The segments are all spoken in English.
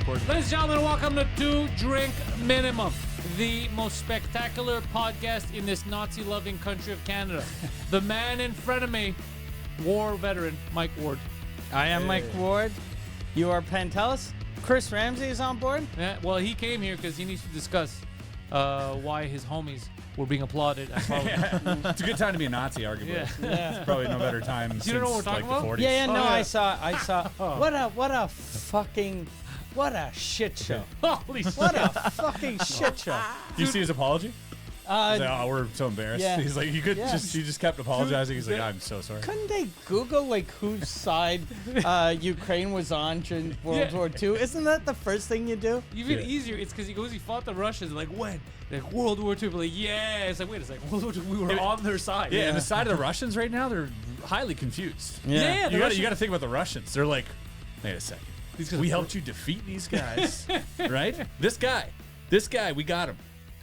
recording. Ladies and gentlemen, welcome to Two Drink Minimum, the most spectacular podcast in this Nazi-loving country of Canada. The man in front of me, war veteran Mike Ward. I am Mike Ward. You are Pantelis. Chris Ramsay is on board. Yeah, well, he came here because he needs to discuss why his homies were being applauded. It's a good time to be a Nazi, arguably. Yeah. It's probably no better time You since don't know what we're like talking the about? 40s. Yeah, no, yeah. I saw. What a shit show. Holy shit. What a fucking shit show. You see his apology? He's like, Uh, we're so embarrassed. yeah. He's like, he just kept apologizing. He's like, I'm so sorry. couldn't they Google like whose side Ukraine was on during World War II? Isn't that the first thing you do? Even Yeah. easier, it's because he fought the Russians. Like, when? Like, World War II. Like, yeah. It's like, wait a second. World War II, we were on their side. Yeah, and the side of the Russians right now, they're highly confused. Yeah, You got to think about the Russians. They're like, wait a second. These guys We are- helped you defeat these guys, right? This guy, we got him,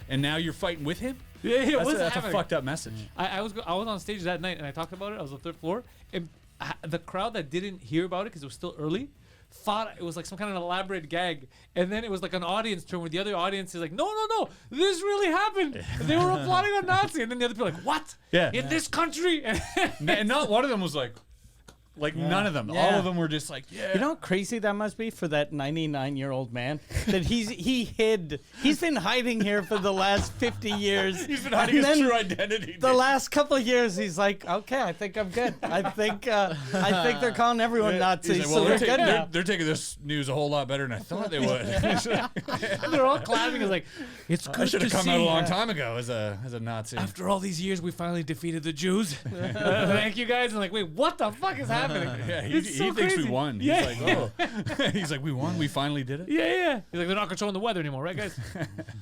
and now you're fighting with him. Yeah, what's That's a happening? fucked up message. I was on stage that night and I talked about it. I was on the third floor, and the crowd that didn't hear about it because it was still early thought it was like some kind of elaborate gag, and then it was like an audience turn where the other audience is like, no, this really happened. They were applauding a Nazi, and then the other people are like, what? Yeah. In this country? And not one of them was like none of them. Yeah. All of them were just like, yeah. You know how crazy that must be for that 99-year-old man that he's been hiding here for the last 50 years. He's been hiding And his then true identity. The last couple of years, he's like, okay, I think I'm good. I think they're calling everyone Nazis, He's like, so well, we're good now. they're taking this news a whole lot better than I thought they would. They're all clapping. It's like, it's good I should to have come see. out a long time ago as a Nazi. After all these years, we finally defeated the Jews. Thank you guys. And like, wait, what the fuck is happening? Yeah, It's he so thinks crazy. we won. He's Yeah. like, oh. He's like, we won. We finally did it. Yeah. He's like, they're not controlling the weather anymore, right, guys?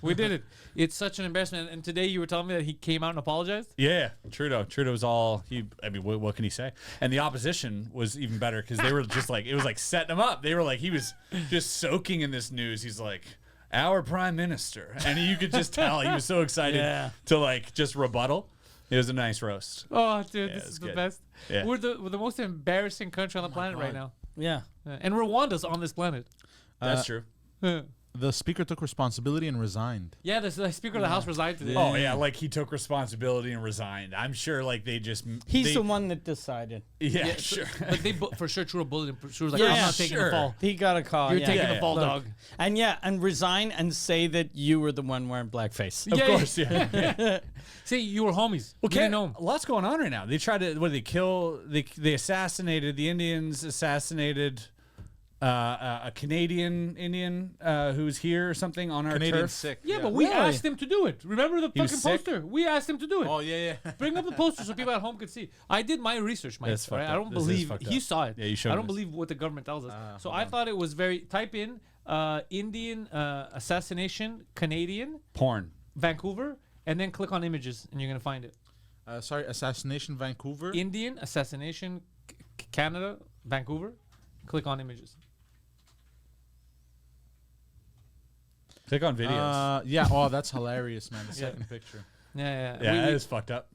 We did it. It's such an embarrassment. And today you were telling me that he came out and apologized? Yeah, Trudeau's all what can he say? And the opposition was even better because they were just like, it was like setting him up. They were like, he was just soaking in this news. He's like, our prime minister, and you could just tell he was so excited Yeah. to like just rebuttal. It was a nice roast. Oh, dude, Yeah, this it's is the good. best. Yeah. We're the most embarrassing country on the planet right now. Yeah. And Rwanda's on this planet. That's true. The speaker took responsibility and resigned. Yeah, the Speaker of the House resigned today. Oh yeah, like he took responsibility and resigned. I'm sure like they just He's the one that decided. Yeah, sure. But they for sure Trudeau bullied him. Trudeau was like, Yeah, I'm not taking the sure. fall. He got a call. You're yeah. taking Yeah, the fall, Look, dog. And resign and say that you were the one wearing blackface. Of Yeah, course, yeah. See, you were homies. Well, You didn't know him. lots going on right now. They tried to what did they kill? They assassinated the Indians. Assassinated a Canadian Indian who was here or something on our Canadian turf. sick. Yeah, but we Really? asked him to do it. Remember the He was fucking sick? poster? We asked him to do it. Oh yeah. Bring up the poster so people at home could see. I did my research, Mike. That's fucked right? I up. don't This is believe fucked he up. saw it. Yeah, you showed I don't us. believe what the government tells us. So I thought it was very. Type in Indian assassination Canadian Porn. Vancouver, and then click on images, and you're gonna find it. Sorry, assassination Vancouver. Indian assassination Canada Vancouver. Click on images. Click on videos. Yeah. Oh, that's hilarious, man. The second picture. Yeah. yeah, that We- is fucked up.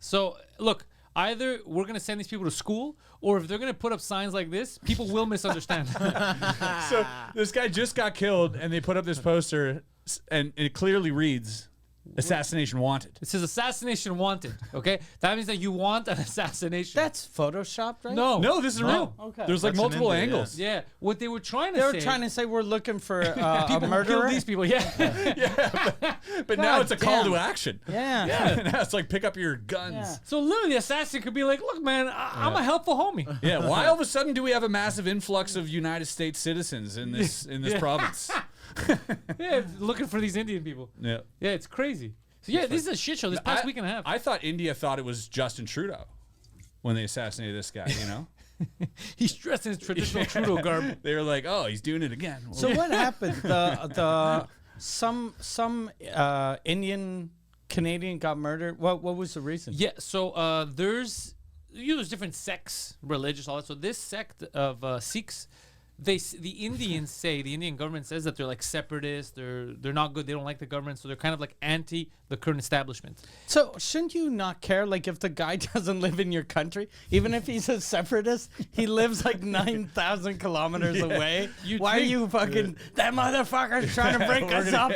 So look, either we're gonna send these people to school, or if they're gonna put up signs like this, people will misunderstand. So this guy just got killed, and they put up this poster, and it clearly reads, "Assassination wanted." It says assassination wanted. Okay, that means that you want an assassination. That's photoshopped, right? no, No, this is real. Okay. There's like That's in multiple India, angles. Yeah, what they were trying to They were say. trying to say we're looking for a people who murderer. kill these people. Yeah, But now God it's a call damn. to action. Yeah. Now it's like pick up your guns. Yeah. so literally, the assassin could be like, "Look, man, I'm a helpful homie." Yeah, why all of a sudden do we have a massive influx of United States citizens in this province? Yeah, looking for these Indian people. Yeah. Yeah, it's crazy. So yeah, this is a shit show. This past week and a half. I thought India thought it was Justin Trudeau when they assassinated this guy, you know? He's dressed in his traditional Trudeau garb. They were like, "Oh, he's doing it again." Well, So what happened? Some Indian Canadian got murdered. What was the reason? Yeah, so there's different sects, religious, all that. So this sect of Sikhs, the Indians say, the Indian government says that they're like separatists, they're not good, they don't like the government, so they're kind of like anti the current establishment. So shouldn't you not care? Like if the guy doesn't live in your country, even if he's a separatist, he lives like 9,000 kilometers away. Why are you fucking that motherfucker's trying to break us up?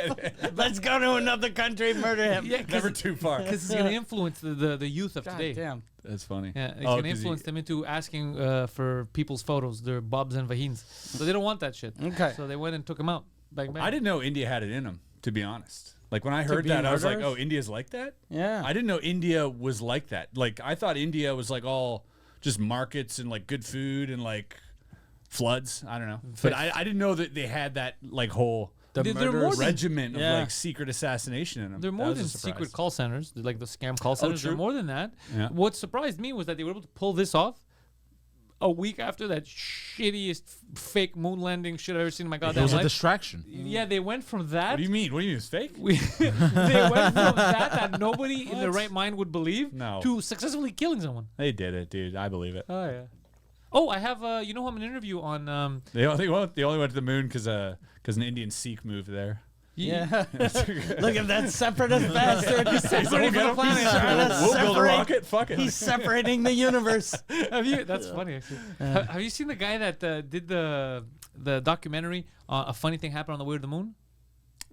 Let's go to another country, murder him. Yeah, Never too far. because it's gonna influence the youth of God today. damn. That's funny. Yeah, it's Oh, gonna 'cause influence them into asking for people's photos, their bobs and vahins. So they don't want that shit. Okay. So they went and took him out. Bang bang. I didn't know India had it in them, to be honest. Like when I heard be that, I was like, murderers? oh, India's like that? Yeah. I didn't know India was like that. Like I thought India was like all just markets and like good food and like floods. I don't know. But I didn't know that they had that like whole The They're more murderers. than- regiment of Yeah. like secret assassination in them. They're That more was a than surprise. secret call centers. They're like the scam call centers. They're true. more than that. Yeah. What surprised me was that they were able to pull this off a week after that shittiest fake moon landing shit I've ever seen in my It goddamn was a life. distraction. Yeah, they went from that. What do you mean? What do you mean? It's fake? They went from that nobody in their right mind would believe No. to successfully killing someone. They did it, dude. I believe it. Oh yeah. Oh, I have you know I'm an interview on They only went to the moon because an Indian Sikh moved there. Yeah. Look at that separatist bastard. He's separating We'll the planet. get 'em. Trying to We'll build a separate- rocket. Fuck it. He's separating the universe. have you? That's funny actually. Have you seen the guy that did the documentary? A funny thing happened on the way to the moon.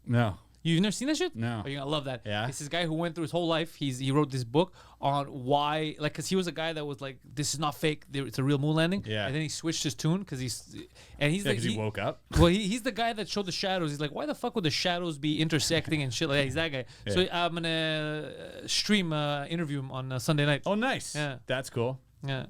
No. You've never seen that shit? No. Oh, you're gonna love that. Yeah? It's this guy who went through his whole life. He wrote this book on why, like, because he was a guy that was like, this is not fake. It's a real moon landing. Yeah. And then he switched his tune because he's Yeah, like, because he woke up. well, he's the guy that showed the shadows. He's like, why the fuck would the shadows be intersecting and shit like that? He's that guy. Yeah. So I'm gonna stream interview him on Sunday night. Oh, nice. Yeah. That's cool. Yeah.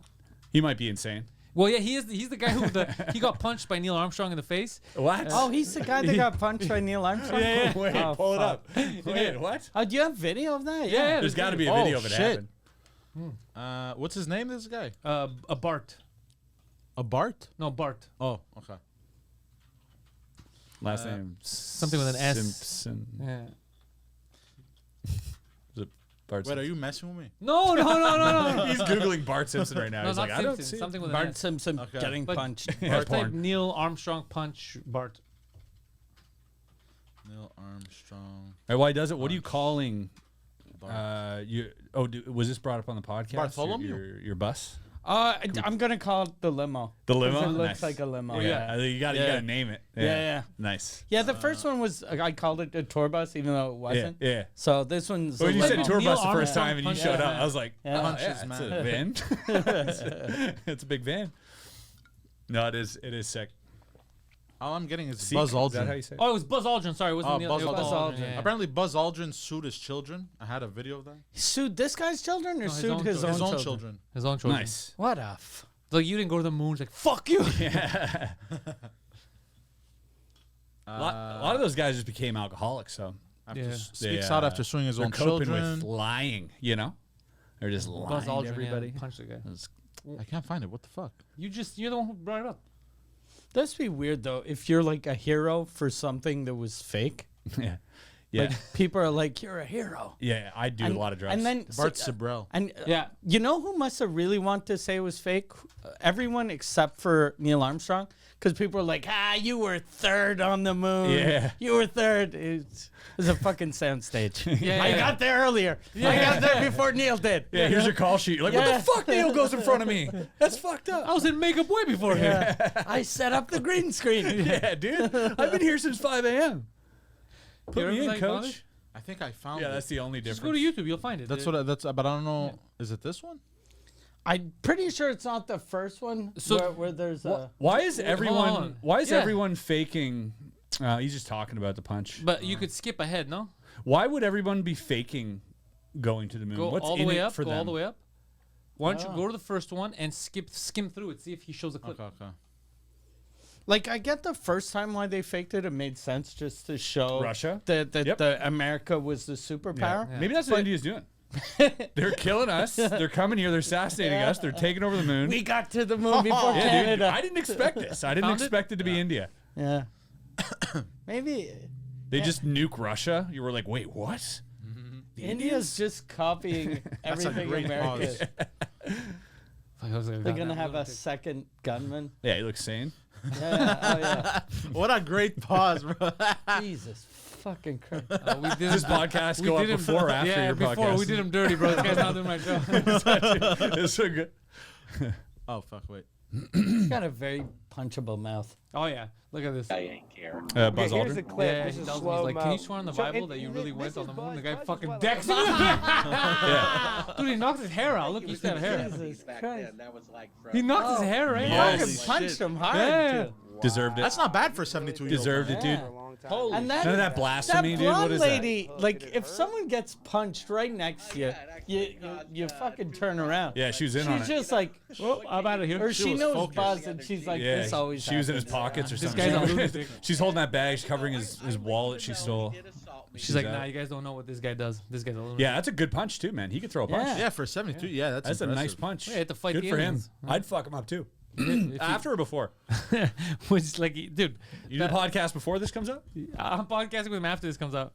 He might be insane. Well, yeah, he's the guy who he got punched by Neil Armstrong in the face. What? Oh, he's the guy that got punched by Neil Armstrong? yeah. Wait, Oh, pull it fuck. up. Wait, what? Oh, do you have video of that? Yeah, There's got to be a Oh, video of it shit. happen. What's his name? This guy? A Bart. A Bart? No, Bart. Oh, okay. Last name something with an S. Simpson. Yeah. Is it Bart Wait, are Simpson? you messing with me? No. He's googling Bart Simpson right now. No, He's not like, I don't Simpson. see it. Something with an Bart S. Simpson Okay. getting But- punched. Just type porn. Neil Armstrong punch Bart. Neil Armstrong. Hey, why does it? What are you calling? Bart. Was this brought up on the podcast? Bartholomew? Your bus? I'm going to call it the limo. The 'Cause limo? It looks Nice. like a limo. Yeah, you got to name it. Yeah. Nice. Yeah, the first one was, I called it a tour bus, even though it Yeah, wasn't. yeah. So this one's When a you said limo. tour Neil bus the first Armstrong time and you punch- showed up, yeah. I was like, Yeah. oh, Punches, yeah, it's man. a van. It's a big van. No, it is sick. All I'm getting is Seek? Buzz Is that how Aldrin. you say it? Oh, it was Buzz Aldrin. Sorry, it wasn't Oh, Neil. Buzz it was Aldrin. yeah. Apparently, Buzz Aldrin sued his children. I had a video of that. He sued this guy's children or No, his sued own his, children. own His own children? children. His own children. Nice. What a Like, you didn't go to the moon. It's like, fuck you. Yeah. a lot of those guys just became alcoholics, so After Yeah. speaks They, out after suing his they're own coping children. with lying, you know? They're just lying Buzz to Aldrin, everybody. yeah, punched the guy. I can't find it. What the fuck? You're the one who brought it up. That'd be weird though. If you're like a hero for something that was fake, Yeah. Yeah. like people are like, "You're a hero." Yeah, I do And- a lot of drugs. And then Bart Sibrel. and Yeah. you know who must have really wanted to say it was fake? Everyone except for Neil Armstrong, because people were like, you were third on the moon. Yeah. You were third." It was a fucking soundstage. Yeah, I yeah. got there earlier. I got there before Neil did. yeah, here's your call sheet. You're like, Yeah. what the fuck? Neil goes in front of me. That's fucked I up. was in makeup way before him. Yeah. I set up the green screen. Yeah, dude. I've been here since 5 a.m. Put You me in, ever found coach. it? I think I found Yeah, it. that's the only difference. Just go to YouTube. You'll find it. That's what. But I don't know. Is it this one? I'm pretty sure it's not the first one So- where there's a. Why is Hold everyone? on. Why is Yeah. everyone faking? He's just talking about the punch. But you could skip ahead, no? Why would everyone be faking going to the moon? Go What's all the in way it up. for Go them? all the way up. Why don't Oh. you go to the first one and skim through it? See if he shows a clip. Okay. Like, I get the first time why they faked it. It made sense just to show Russia? that Yep. the America was the superpower. Yeah. Maybe that's what India's doing. They're killing us. They're coming here. They're assassinating us. They're taking over the moon. We got to the moon before yeah, dude. Canada. I didn't expect this. I didn't Found it? expect it to be India. Yeah. Maybe They just nuke Russia. You were like, wait, what? India's just copying everything great America is. pause. They're going to have a second gunman. Yeah, he looks sane. Yeah. What a great pause, bro. Jesus fucking Christ. We did This podcast go up him- before or after your before podcast? we did him dirty, bro. This guy's not doing my show. It's so good. Oh fuck! Wait. He's got a very punchable mouth. Oh yeah, look at this. I ain't care. Buzz Here's a Aldrin. clip. Yeah, This he is tells me, slow he's like, can you mo. swear on the So, Bible and- that you and really this went on is the moon? The Buzz. guy Buzz fucking is decks Buzz. him. Yeah. Dude, he knocked his hair out. Look, he's got hair. Jesus Back Christ. then, that was like from, He knocked his hair right Yeah. out. Fucking Holy punched shit. him hard, Yeah. too. Deserved it. That's not bad for 72 years old. Deserved it, dude. Yeah. Holy And None of that blasphemy, dude. What blonde is lady, like, if someone gets punched right next to you, you fucking turn around. that? Yeah, she was in on She's it. just like, Well, I'm out of here. or she was knows focused. Buzz, and she's like, Yeah, this always she was in his happens. pockets or This something. guy's a lunatic. She's holding that bag. She's covering his wallet she stole. She's like, that. nah, you guys don't know what this guy does. This guy's a lunatic. Yeah, that's a good punch too, man. He could throw a punch. Yeah. Yeah, for 72. Yeah, That's a nice punch. Yeah, he had to fight Good the for him. aliens. I'd fuck him up too. If he- After or before? Which, like, dude, You do the podcast before this comes out? I'm podcasting with him after this comes out.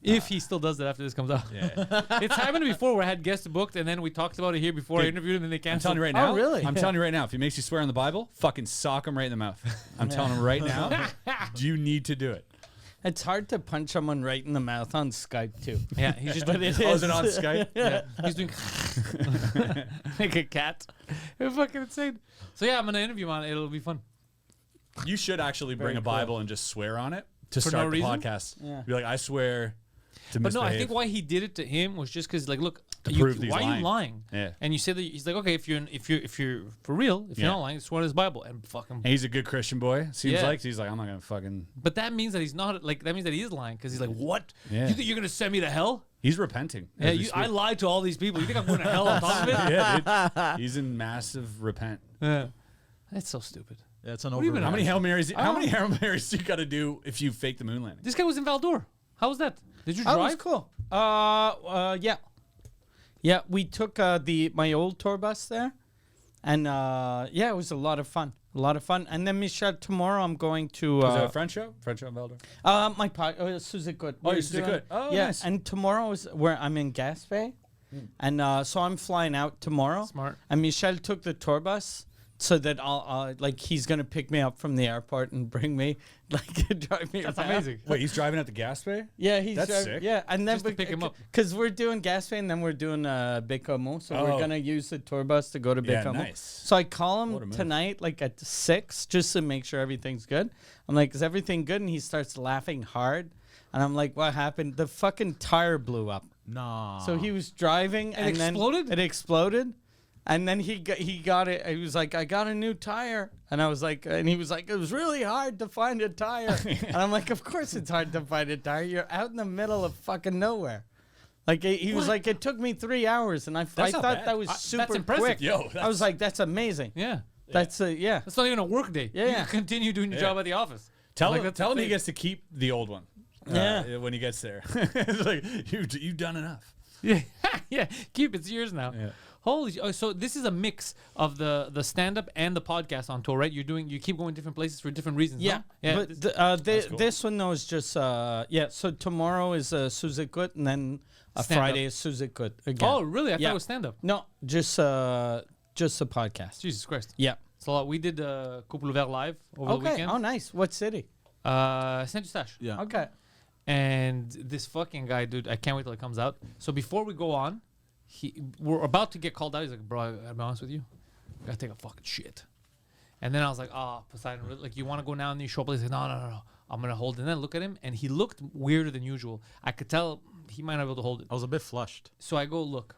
If he still does it after this comes out. Yeah. It's happened before where I had guests booked and then we talked about it here before I Dude, interviewed him and they I'm canceled. telling you right now. Oh, really? I'm telling you right now. If he makes you swear on the Bible, fucking sock him right in the mouth. I'm telling him right now. You need to do it. It's hard to punch someone right in the mouth on Skype, too. Yeah, he's just But doing it Oh, is is. it on Skype? yeah, he's doing like a cat. It's fucking insane. So yeah, I'm gonna interview him on it. It'll be fun. You should actually bring Very a Bible and just swear on it to For start no the reason? podcast. Yeah. Be like, I swear to But no, misbehave. I think why he did it to him was just because, like, look, To prove that he's why are lying. you lying? Yeah. And you say that he's like, okay, if you're for real, if Yeah. you're not lying, swear on his Bible and fucking. And he's a good Christian boy. Seems Yeah. like he's like, I'm not gonna fucking. But that means that he's not like that means that he is lying because he's like, what? Yeah. You think you're gonna send me to hell? He's repenting. Yeah, as we I speak. lied to all these people. You think I'm going to hell on top of it? Yeah, dude. He's in massive repent. Yeah. That's so stupid. Yeah, it's an do you mean? How many Hail Marys? How Oh. many Hail Marys do you got to do if you fake the moon landing? This guy was in Valdor. How was that? Did you Oh, it was drive? cool. Yeah. Yeah, we took my old tour bus there. And, yeah, it was a lot of fun. A lot of fun. And then, Michelle, tomorrow I'm going to... Was it a French show? French show in Valdor? my Suzukut. Oh, you're Suzukut. Oh, yeah, nice. and tomorrow is where I'm in Gaspé. And so I'm flying out tomorrow. Smart. And Michel took the tour bus so that I'll like he's gonna pick me up from the airport and bring me, like drive me That's around. amazing. Wait, he's driving at the gas bay? Yeah, he's That's driving, sick. yeah, and then Just to pick him up. because we're doing Gaspé and then we're doing Bécamo, so we're Oh. gonna use the tour bus to go to Yeah, Bécamo. nice. So I call What a him move. tonight, like at 6, just to make sure everything's good. I'm like, is everything good? And he starts laughing hard, and I'm like, what happened? The fucking tire blew up. Nah. So he was driving and exploded? then it exploded. And then he got it. He was like, I got a new tire. And I was like, and he was like, it was really hard to find a tire. And I'm like, of course it's hard to find a tire. You're out in the middle of fucking nowhere. Like he was like, it took me 3 hours. And I That's thought not bad. that was That's super impressive. quick. Yo, I was that's- like, that's amazing. Yeah. That's yeah. That's not even a work day. Yeah, You yeah. can continue doing your Yeah. job at the office. Tell Like, him, that's tell him he insane. gets to keep the old one. Yeah. When he gets there. It's like, you've done enough. Yeah. Yeah. Keep it's yours now. Yeah. Holy! So this is a mix of the stand up and the podcast on tour, right? You keep going different places for different reasons. Yeah, no? Yeah. but cool. this one though is just yeah. So tomorrow is Suzukut, and then Stand Friday is Suzukut again. oh, really? I thought Yeah. it was stand up. No, just a podcast. Jesus Christ! Yeah. So we did Couple Ouvert live over the Okay. weekend. Oh, nice. What city? Saint Eustache. yeah. Okay. And this fucking guy, dude, I can't wait till it comes out. So before we go on, we're about to get called out. He's like, bro, I'll be honest with you, I gotta take a fucking shit. And then I was like, oh, Poseidon, really? Like, you want to go now? And you show up. He's like, no. I'm gonna hold it. And then look at him, and he looked weirder than usual. I could tell he might not be able to hold it. I was a bit flushed. So I go, look,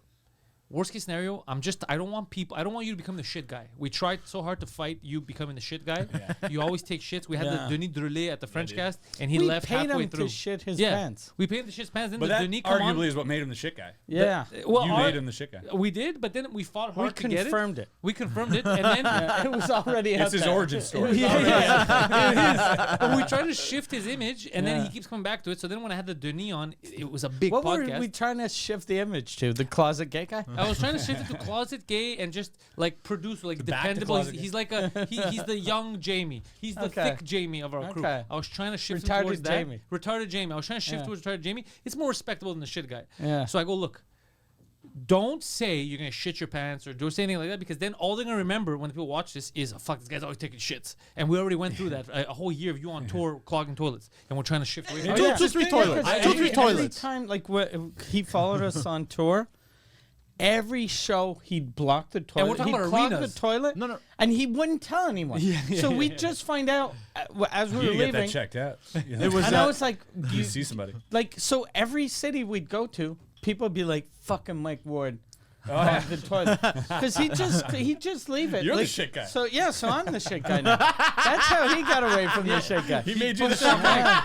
worst case scenario, I don't want you to become the shit guy. We tried so hard to fight you becoming the shit guy. You always take shits. We had Yeah. the Denis Drolet at the French cast, and he we left paid halfway him through. to shit his yeah, pants. we paid him the shit pants. Then But the that Denis come on. arguably is what made him the shit guy. Yeah. Well, You made him the shit guy. We did, but then we fought We hard to get confirmed it. We confirmed it, and then It was already out It's his there. origin story. yeah, it is. But we tried to shift his image, and then Yeah. he keeps coming back to it. So then when I had the Denis on, it was a big What podcast. were we trying to shift the image to? The closet gay guy? I was trying to shift it to closet gay and just like produce like Back to dependable. He's, closet he's like he's the young Jamie. He's the Okay. thick Jamie of our crew. Okay. I was trying to shift him Retarded towards Jamie. that. Retarded Jamie. I was trying to shift Yeah. towards retarded Jamie. It's more respectable than the shit guy. Yeah. So I go, look, don't say you're gonna shit your pants or do anything like that, because then all they're gonna remember when people watch this is, oh, fuck, this guy's always taking shits, and we already went through that a whole year of you on tour clogging toilets, and we're trying to shift away from Oh, yeah. Two, three toilets. Because Two, three every toilets. time, like, he followed us on tour, every show he'd block the toilet. And we're talking he'd about clog arenas. the toilet. No. And he wouldn't tell anyone. So we just find out as we You were need to get that leaving. checked out. It was. And I was like, You see somebody. like, so every city we'd go to, people would be like, fucking Mike Ward. Oh, Clog the toilet, because he just leave it. You're the like, shit guy. So yeah, so I'm the shit guy now. That's how he got away from the shit guy. He made you the shit guy.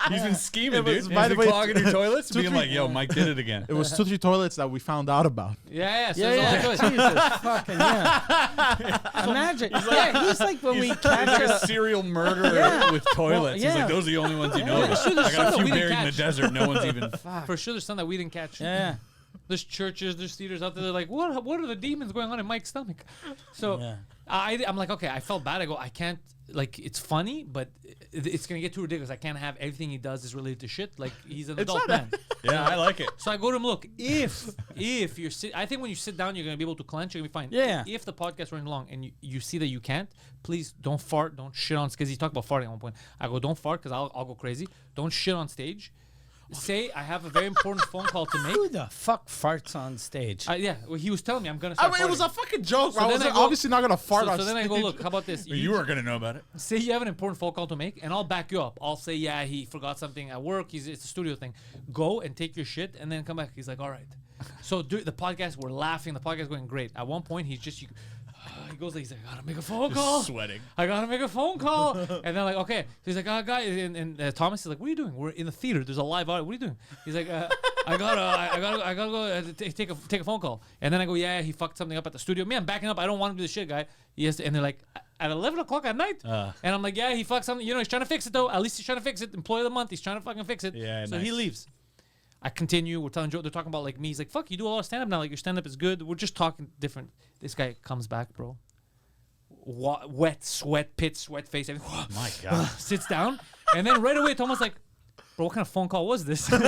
He's been scheming, was- dude. by He's the been way, clogging your toilets, two, being three- like, "Yo, Mike did it again." It was 2, 3 toilets that we found out about. Yeah, so Yeah, there's a lot of choice. Jesus fucking yeah. Imagine. He's like when we He's like catch a a. serial murderer Yeah. with toilets. He's yeah. like, those are the only ones you know. Yeah. Sure, there's I got some a that few we didn't buried in the catch. desert. No one's even. For sure, there's some that we didn't catch. Yeah. There's churches, there's theaters out there. They're like, what are the demons going on in Mike's stomach? So Yeah. I'm like, okay, I felt bad. I go, I can't, like, it's funny, but it's going to get too ridiculous. I can't have everything he does is related to shit. Like, he's an adult man. Yeah, I like it. So I go to him, look, if you're I think when you sit down, you're going to be able to clench, you're going to be fine. Yeah. If the podcast running long and you see that you can't, please don't fart, don't shit on, because he talked about farting at one point. I go, don't fart, because I'll go crazy. Don't shit on stage. Say, I have a very important phone call to make. Who the fuck farts on stage? Yeah, well, he was telling me I'm gonna I start mean, it was farting. a fucking joke. So I then was I go- obviously not gonna fart on So then I go, stage. look, how about this? You weren't gonna know about it. Say you have an important phone call to make, and I'll back you up. I'll say, yeah, he forgot something at work. It's a studio thing. Go and take your shit, and then come back. He's like, all right. So the podcast, we're laughing. The podcast going great. At one point, he's just, he goes, he's like, I gotta make a phone call. Sweating. I gotta make a phone call. And then like, okay. So he's like, oh, guy, and Thomas is like, what are you doing? We're in the theater. There's a live audience. What are you doing? He's like, I gotta go take a phone call. And then I go, yeah, he fucked something up at the studio. Me, I'm backing up. I don't want to do the shit, guy. Yes. And they're like, at 11 o'clock at night. And I'm like, yeah, he fucked something. You know, he's trying to fix it though. At least he's trying to fix it. Employee of the month. He's trying to fucking fix it. Yeah, So he nice. leaves. I continue. We're telling Joe. They're talking about like me. He's like, fuck, you do a lot of stand up now. Like your stand up is good. We're just talking different. This guy comes back, bro. Wet sweat, pit, sweat face. Everything. My God. Sits down, and then right away Thomas like, bro, what kind of phone call was this? And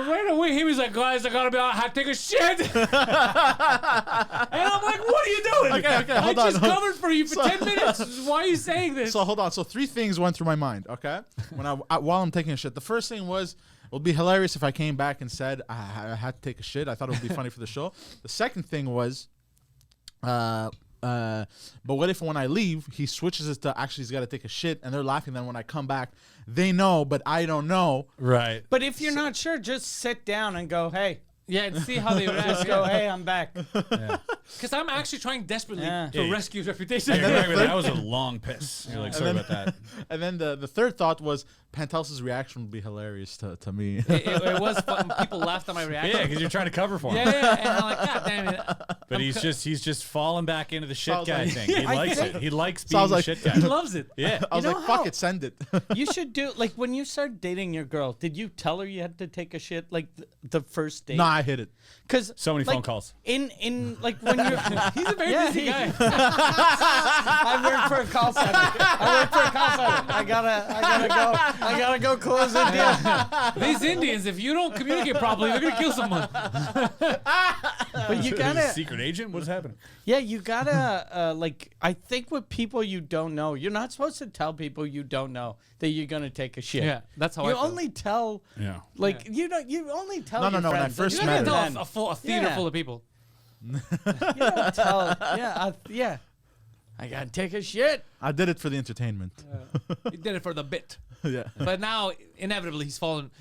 right away he was like, guys, I gotta be out. I have to take a shit. And I'm like, what are you doing? Okay, hold I on. just covered for you for 10 minutes. Why are you saying this? So hold on. So 3 things went through my mind. Okay, when while I'm taking a shit, the first thing was it would be hilarious if I came back and said I had to take a shit. I thought it would be funny for the show. The second thing was, but what if when I leave he switches it to actually he's got to take a shit and they're laughing. Then when I come back, they know, but I don't know. Right. But if you're not sure, just sit down and go, hey. Yeah, and see how they react. Just go, hey, I'm back. Because I'm actually trying desperately Yeah. to Yeah, rescue his reputation. You're right with that. That was a long piss. You're like, sorry about that. And then the third thought was Pantelis' reaction would be hilarious to me. It was fun. People laughed at my reaction. Yeah, because you're trying to cover for him. Yeah. And I'm like, God damn it. But he's just falling back into the shit Sounds guy like- thing. He likes it. He likes being Sounds the like- shit guy. He loves it. Yeah. I was You like, know fuck how- it, send it. You should do, like, when you start dating your girl, did you tell her you had to take a shit, like, the first date? Nah, I hit it. Because So many phone calls. In like when you're He's a very Yeah, busy he- guy. I work for a call center. I gotta go close the deal. These Indians, if you don't communicate properly, they're gonna kill someone. But you Is he a gotta secret agent? What's happening? yeah, you gotta like I think with people you don't know, you're not supposed to tell people you don't know that you're gonna take a shit. Yeah, that's how I you feel. only tell Yeah. like you only tell No, your when I friends. first You You're not don't gonna met her. tell a theater Yeah. full of people. tell yeah. I gotta take a shit. I did it for the entertainment. He did it for the bit. Yeah. But now, inevitably, he's fallen.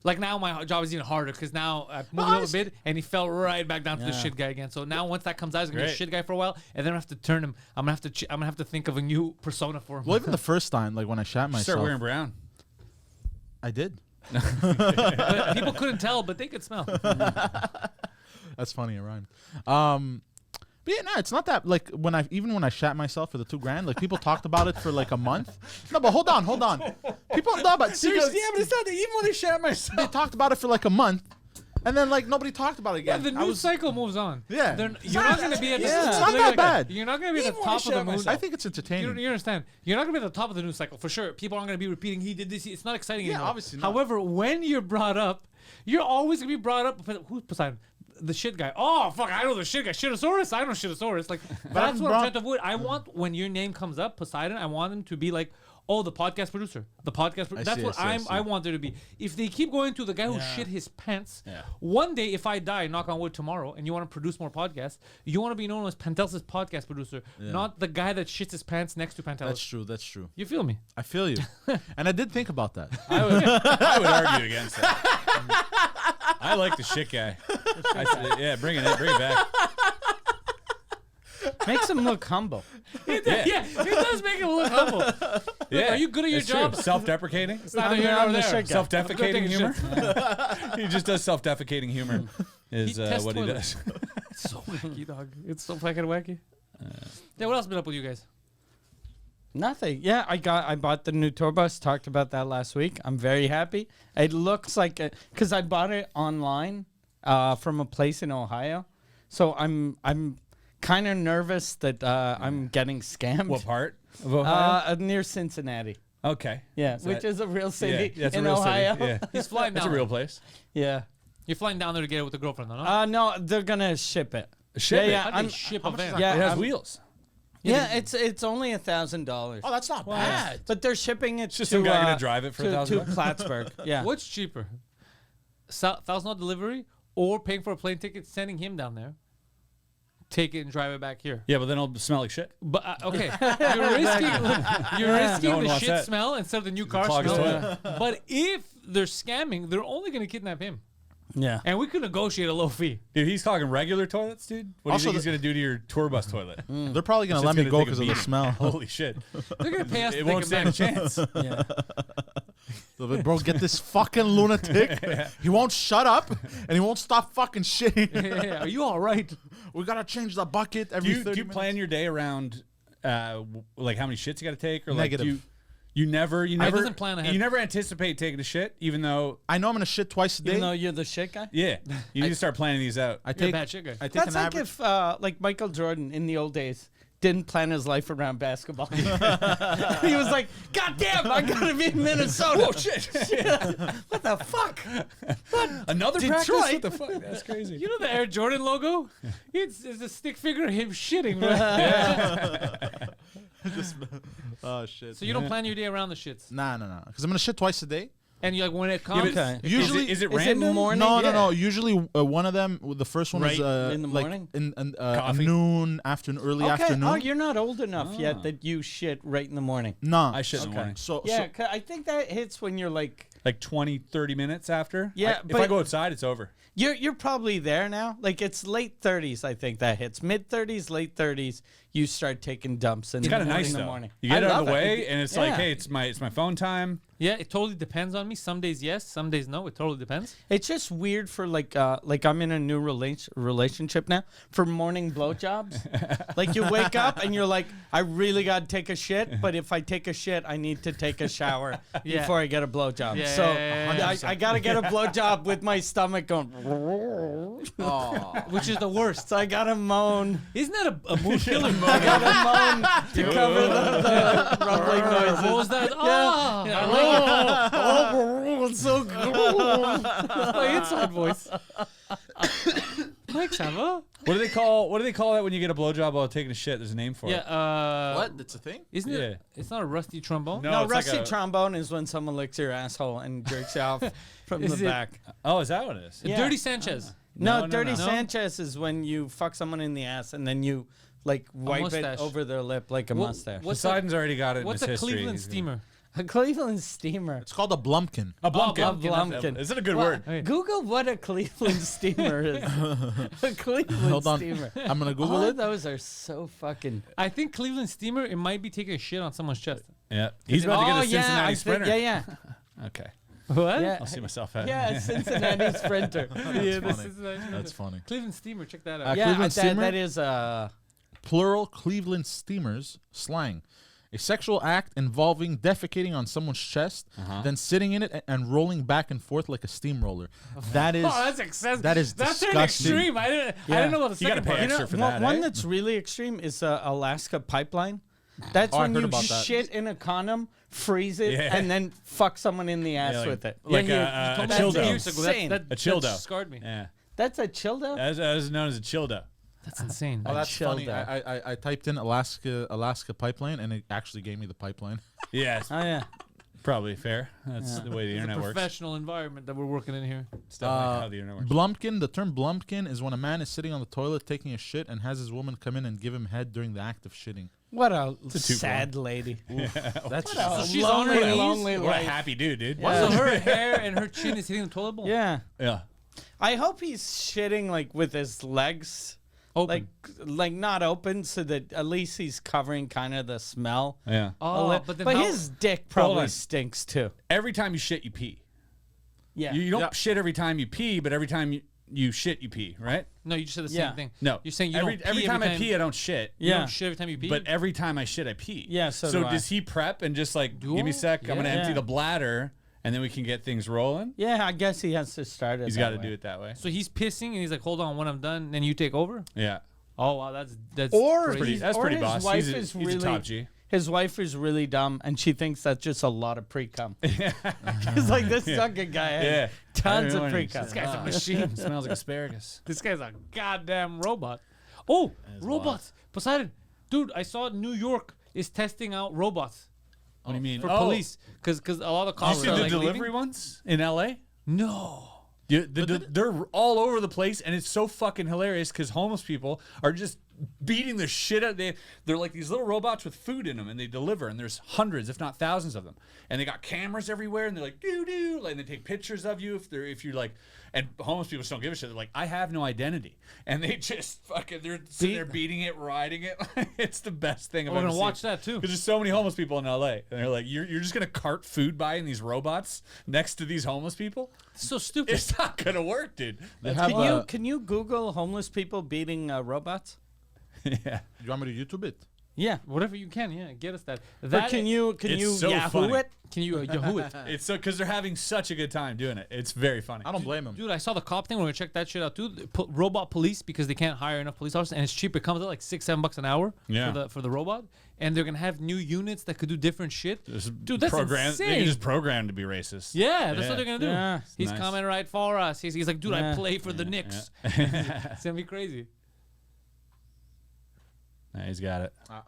Like now, my job is even harder because now I've moved a little bit, and he fell right back down to the Yeah. shit guy again. So now, once that comes out, he's gonna be a Great. shit guy for a while, and then I have to turn him. I'm gonna have to think of a new persona for him. Well, even the first time, like when I shat Start myself, wearing brown. I did. But people couldn't tell, but they could smell. That's funny, it rhymed. But yeah, no, it's not that like when I shat myself for the $2,000, like people talked about it for like a month. No, but hold on. People no, but seriously, but it's not that even when I share myself. they talked about it for like a month, and then like nobody talked about it Yeah, again. the I news was- cycle moves on. Yeah. You're not gonna be at the. Yeah. It's not that bad. You're not gonna be at Even the when I top of the share moon. myself. I think it's entertaining. You understand? You're not gonna be at the top of the news cycle for sure. People aren't gonna be repeating he did this. It's not exciting Yeah, anymore. obviously not. However, when you're brought up, you're always gonna be brought up. Who's Poseidon? the shit guy. Oh fuck, I know the shit guy. Shitosaurus. I know Shitosaurus. Like that's what I'm trying to avoid. I want when your name comes up, Poseidon. I want them to be like, oh, the podcast producer. The podcast. That's what I want there to be. If they keep going to the guy who shit his pants, one day if I die, knock on wood, tomorrow, and you want to produce more podcasts, you want to be known as Pantelis' podcast producer, not the guy that shits his pants next to Pantelis. That's true. You feel me? I feel you. And I did think about that. I would argue against that. I like the shit guy. Bring it back. Makes him look humble. It does make him look humble. Yeah. Are you good at your job? Self-deprecating. It's neither here nor there. Self-defecating I'm humor. taking He just does self-defecating humor. Is tests what he toilets. does. It's so wacky, dog. It's so fucking wacky. Yeah, what else been up with you guys? Nothing. Yeah, I bought the new tour bus. Talked about that last week. I'm very happy. It looks like because I bought it online from a place in Ohio, so I'm kind of nervous that I'm getting scammed. What part of Ohio? Near Cincinnati. Okay. Yeah, So which is a real city that's a in real Ohio. city. Yeah. He's flying down. That's a real place. Yeah. You're flying down there to get it with the girlfriend, though, no? No, they're gonna ship it. Ship it? How'd they I'm- ship how a much is van? that? Yeah, It has I'm- wheels. Yeah, it's only $1,000. Oh, that's not bad. But they're shipping it Just to some guy gonna drive it for to $1,000. Plattsburgh. Yeah. What's cheaper? $1,000 delivery or paying for a plane ticket, sending him down there, take it and drive it back here? Yeah, but then it'll smell like shit. But you're risking No one the wants shit that. smell instead of the new car clog his smell. But if they're scamming, they're only going to kidnap him. Yeah. And we could negotiate a low fee. Dude, he's talking regular toilets, dude. What Also do you think he's gonna do to your tour bus toilet? They're probably gonna It's let just me gonna go take a because of the beating. smell. Holy shit! They're going to pay us to It take won't him stand a back. chance. Yeah. Bro, get this fucking lunatic. He won't shut up and he won't stop fucking shitting. Yeah, are you all right? We gotta change the bucket Do every you 30 do you minutes. plan your day around like how many shits you got to take, or like Negative. you never doesn't plan ahead. You never anticipate taking a shit, even though I know I'm gonna shit twice a day. Even though you're the shit guy. you need to start planning these out. I You're a take bad shit guy. I take That's an like average. if like Michael Jordan in the old days didn't plan his life around basketball. He was like, God damn, I gotta be in Minnesota. Oh shit! What the fuck? Another Detroit? practice? What the fuck? That's crazy. You know the Air Jordan logo? It's a stick figure of him shitting, right? Oh shit. So you don't plan your day around the shits. Nah. Because I'm gonna shit twice a day. And you're like, when it comes, Okay. Usually, is it Is it random? morning? no. Usually, one of them. The first one is Right in the like morning? in Coffee? noon, early Okay. afternoon. Oh, you're not old enough yet that you shit right in the morning. Nah, I shit in the morning. So Yeah, 'cause I think that hits when you're like Like 20, 30 minutes after. Yeah, if I but- go outside, it's over. you're probably there now. Like it's late 30s, I think that hits. Mid 30s, late 30s, you start taking dumps in, It's kind of nice in the though. morning. You get I it out of love the way, it. and it's like, Yeah. hey, it's my phone time. yeah, it totally depends on me. Some days yes, some days no. It totally depends. It's just weird for like I'm in a new relationship now for morning blowjobs. Like you wake up and you're like, I really got to take a shit, but if I take a shit, I need to take a shower Yeah. before I get a blowjob. Yeah, So yeah. I got to get a blowjob with my stomach going. Which is the worst. So I got to moan. Isn't that a mood killer? I got to moan to cover the rumbling noises. What was that? It's so cool. My inside voice. Thanks, Emma. What do they call that when you get a blowjob while taking a shit? There's a name for it. Yeah. what? That's a thing. Isn't Yeah. it? It's not a rusty trombone. No, No, it's like rusty a- trombone is when someone licks your asshole and jerks you off from Is the it- back. Oh, is that what it is? Yeah. Dirty Sanchez. No, No, Dirty no. Sanchez is when you fuck someone in the ass and then you like wipe it mustache. over their lip like a What- mustache. what's Poseidon's already got it What's in a his history. Cleveland He's gonna- steamer? A Cleveland steamer. It's called a blumpkin. A blumpkin. A blumpkin. Is it a good word? Hey. Google what a Cleveland steamer is. A Cleveland Hold on. steamer. I'm gonna Google All it. of those are so fucking. I think Cleveland steamer. It might be taking a shit on someone's chest. Yeah. He's about to get a Cincinnati I Sprinter. Think, yeah. Okay. What? Yeah. I'll see myself out. Yeah, a Cincinnati Sprinter. Yeah, this funny. is That's funny. Cleveland steamer. Check that out. Yeah, Cleveland steamer? that is Plural Cleveland steamers slang. A sexual act involving defecating on someone's chest, then sitting in it and rolling back and forth like a steamroller. That is Oh, that's excessive. that is That's an disgusting. extreme. I didn't know about the You gotta second pay part. extra for one, that. one eh? that's really extreme is Alaska pipeline. That's Oh, I when heard you about that. shit in a condom, freeze it, Yeah. and then fuck someone in the ass like- with it. like You a told me That's that childo. years ago. insane. That A childo. that scarred me. Yeah. That's a childa? As known as a childa. That's insane. Oh, that's chilled funny. out. I typed in Alaska pipeline, and it actually gave me the pipeline. Yeah, Oh, yeah. probably fair. That's the way the It's a internet works. professional environment that we're working in here. It's definitely how the internet works. Blumpkin. The term blumpkin is when a man is sitting on the toilet taking a shit and has his woman come in and give him head during the act of shitting. What a two sad lady. That's What a she's on her lonely, knees? lonely What a life. happy dude, dude. Yeah. So her hair and her chin is hitting the toilet bowl. Yeah. Yeah. I hope he's shitting like with his legs Open. like not open, so that at least he's covering kind of the smell. Yeah. a Oh, li- but then but how- his dick Hold probably on. stinks too. Every time you shit, you pee. Yeah. You don't Yeah. shit every time you pee, but every time you shit, you pee, right? No, you just said the Yeah. same thing. No. You're saying you every don't pee time I pee, I don't shit. You Yeah. don't shit every time you pee. But every time I shit, I pee. Yeah, so do I. does he prep and just like, give me a I? sec, I'm gonna Yeah. empty the bladder, and then we can get things rolling? Yeah, I guess he has to start it. He's got to do it that way. so he's pissing and he's like, "Hold on, when I'm done, then you take over." Yeah. Oh wow, that's Or crazy. he's- That's or pretty his boss. wife He's a, is he's really a top G. His wife is really dumb, and she thinks that's just a lot of pre-cum. She's like, this fucking guy has Yeah. tons of Everyone pre-cum. is- This guy's a Ah, machine. Smells like asparagus. This guy's a goddamn robot. Oh, robots. Poseidon. Dude, I saw New York is testing out robots What do you mean? for Oh, police because a lot of You cops see are the like delivery leaving. ones in LA? No. They're all over the place, and it's so fucking hilarious because homeless people are just beating the shit out. They're like these little robots with food in them, and they deliver. And there's hundreds, if not thousands, of them. And they got cameras everywhere, and they're like doo doo, like, and they take pictures of you if you're like. And homeless people just don't give a shit. They're like, I have no identity, and they just fucking they're sitting there beating it, riding it. It's the best thing I've We're ever gonna seen. watch that too. Because there's so many homeless people in LA, and they're like, you're just gonna cart food by in these robots next to these homeless people. It's so stupid. It's not gonna work, dude. That's have what- Can you Google homeless people beating robots? yeah. You want me to YouTube it? Yeah. Whatever you can, yeah, get us that. But That can you it's so Yahoo funny. it? Can you Yahoo it? It's so because they're having such a good time doing it. It's very funny. I don't blame him. Dude, I saw the cop thing. We're gonna check that shit out too. Robot police because they can't hire enough police officers, and it's cheap. It comes at like $6-7 an hour Yeah. for the robot, and they're gonna have new units that could do different shit. Dude, that's They insane. can just program to be racist. Yeah, that's Yeah. what they're gonna do. Yeah. He's Nice. coming right for us. He's like, dude, I Yeah. play for the Knicks. It's gonna be crazy. Nah, he's got it. Ah.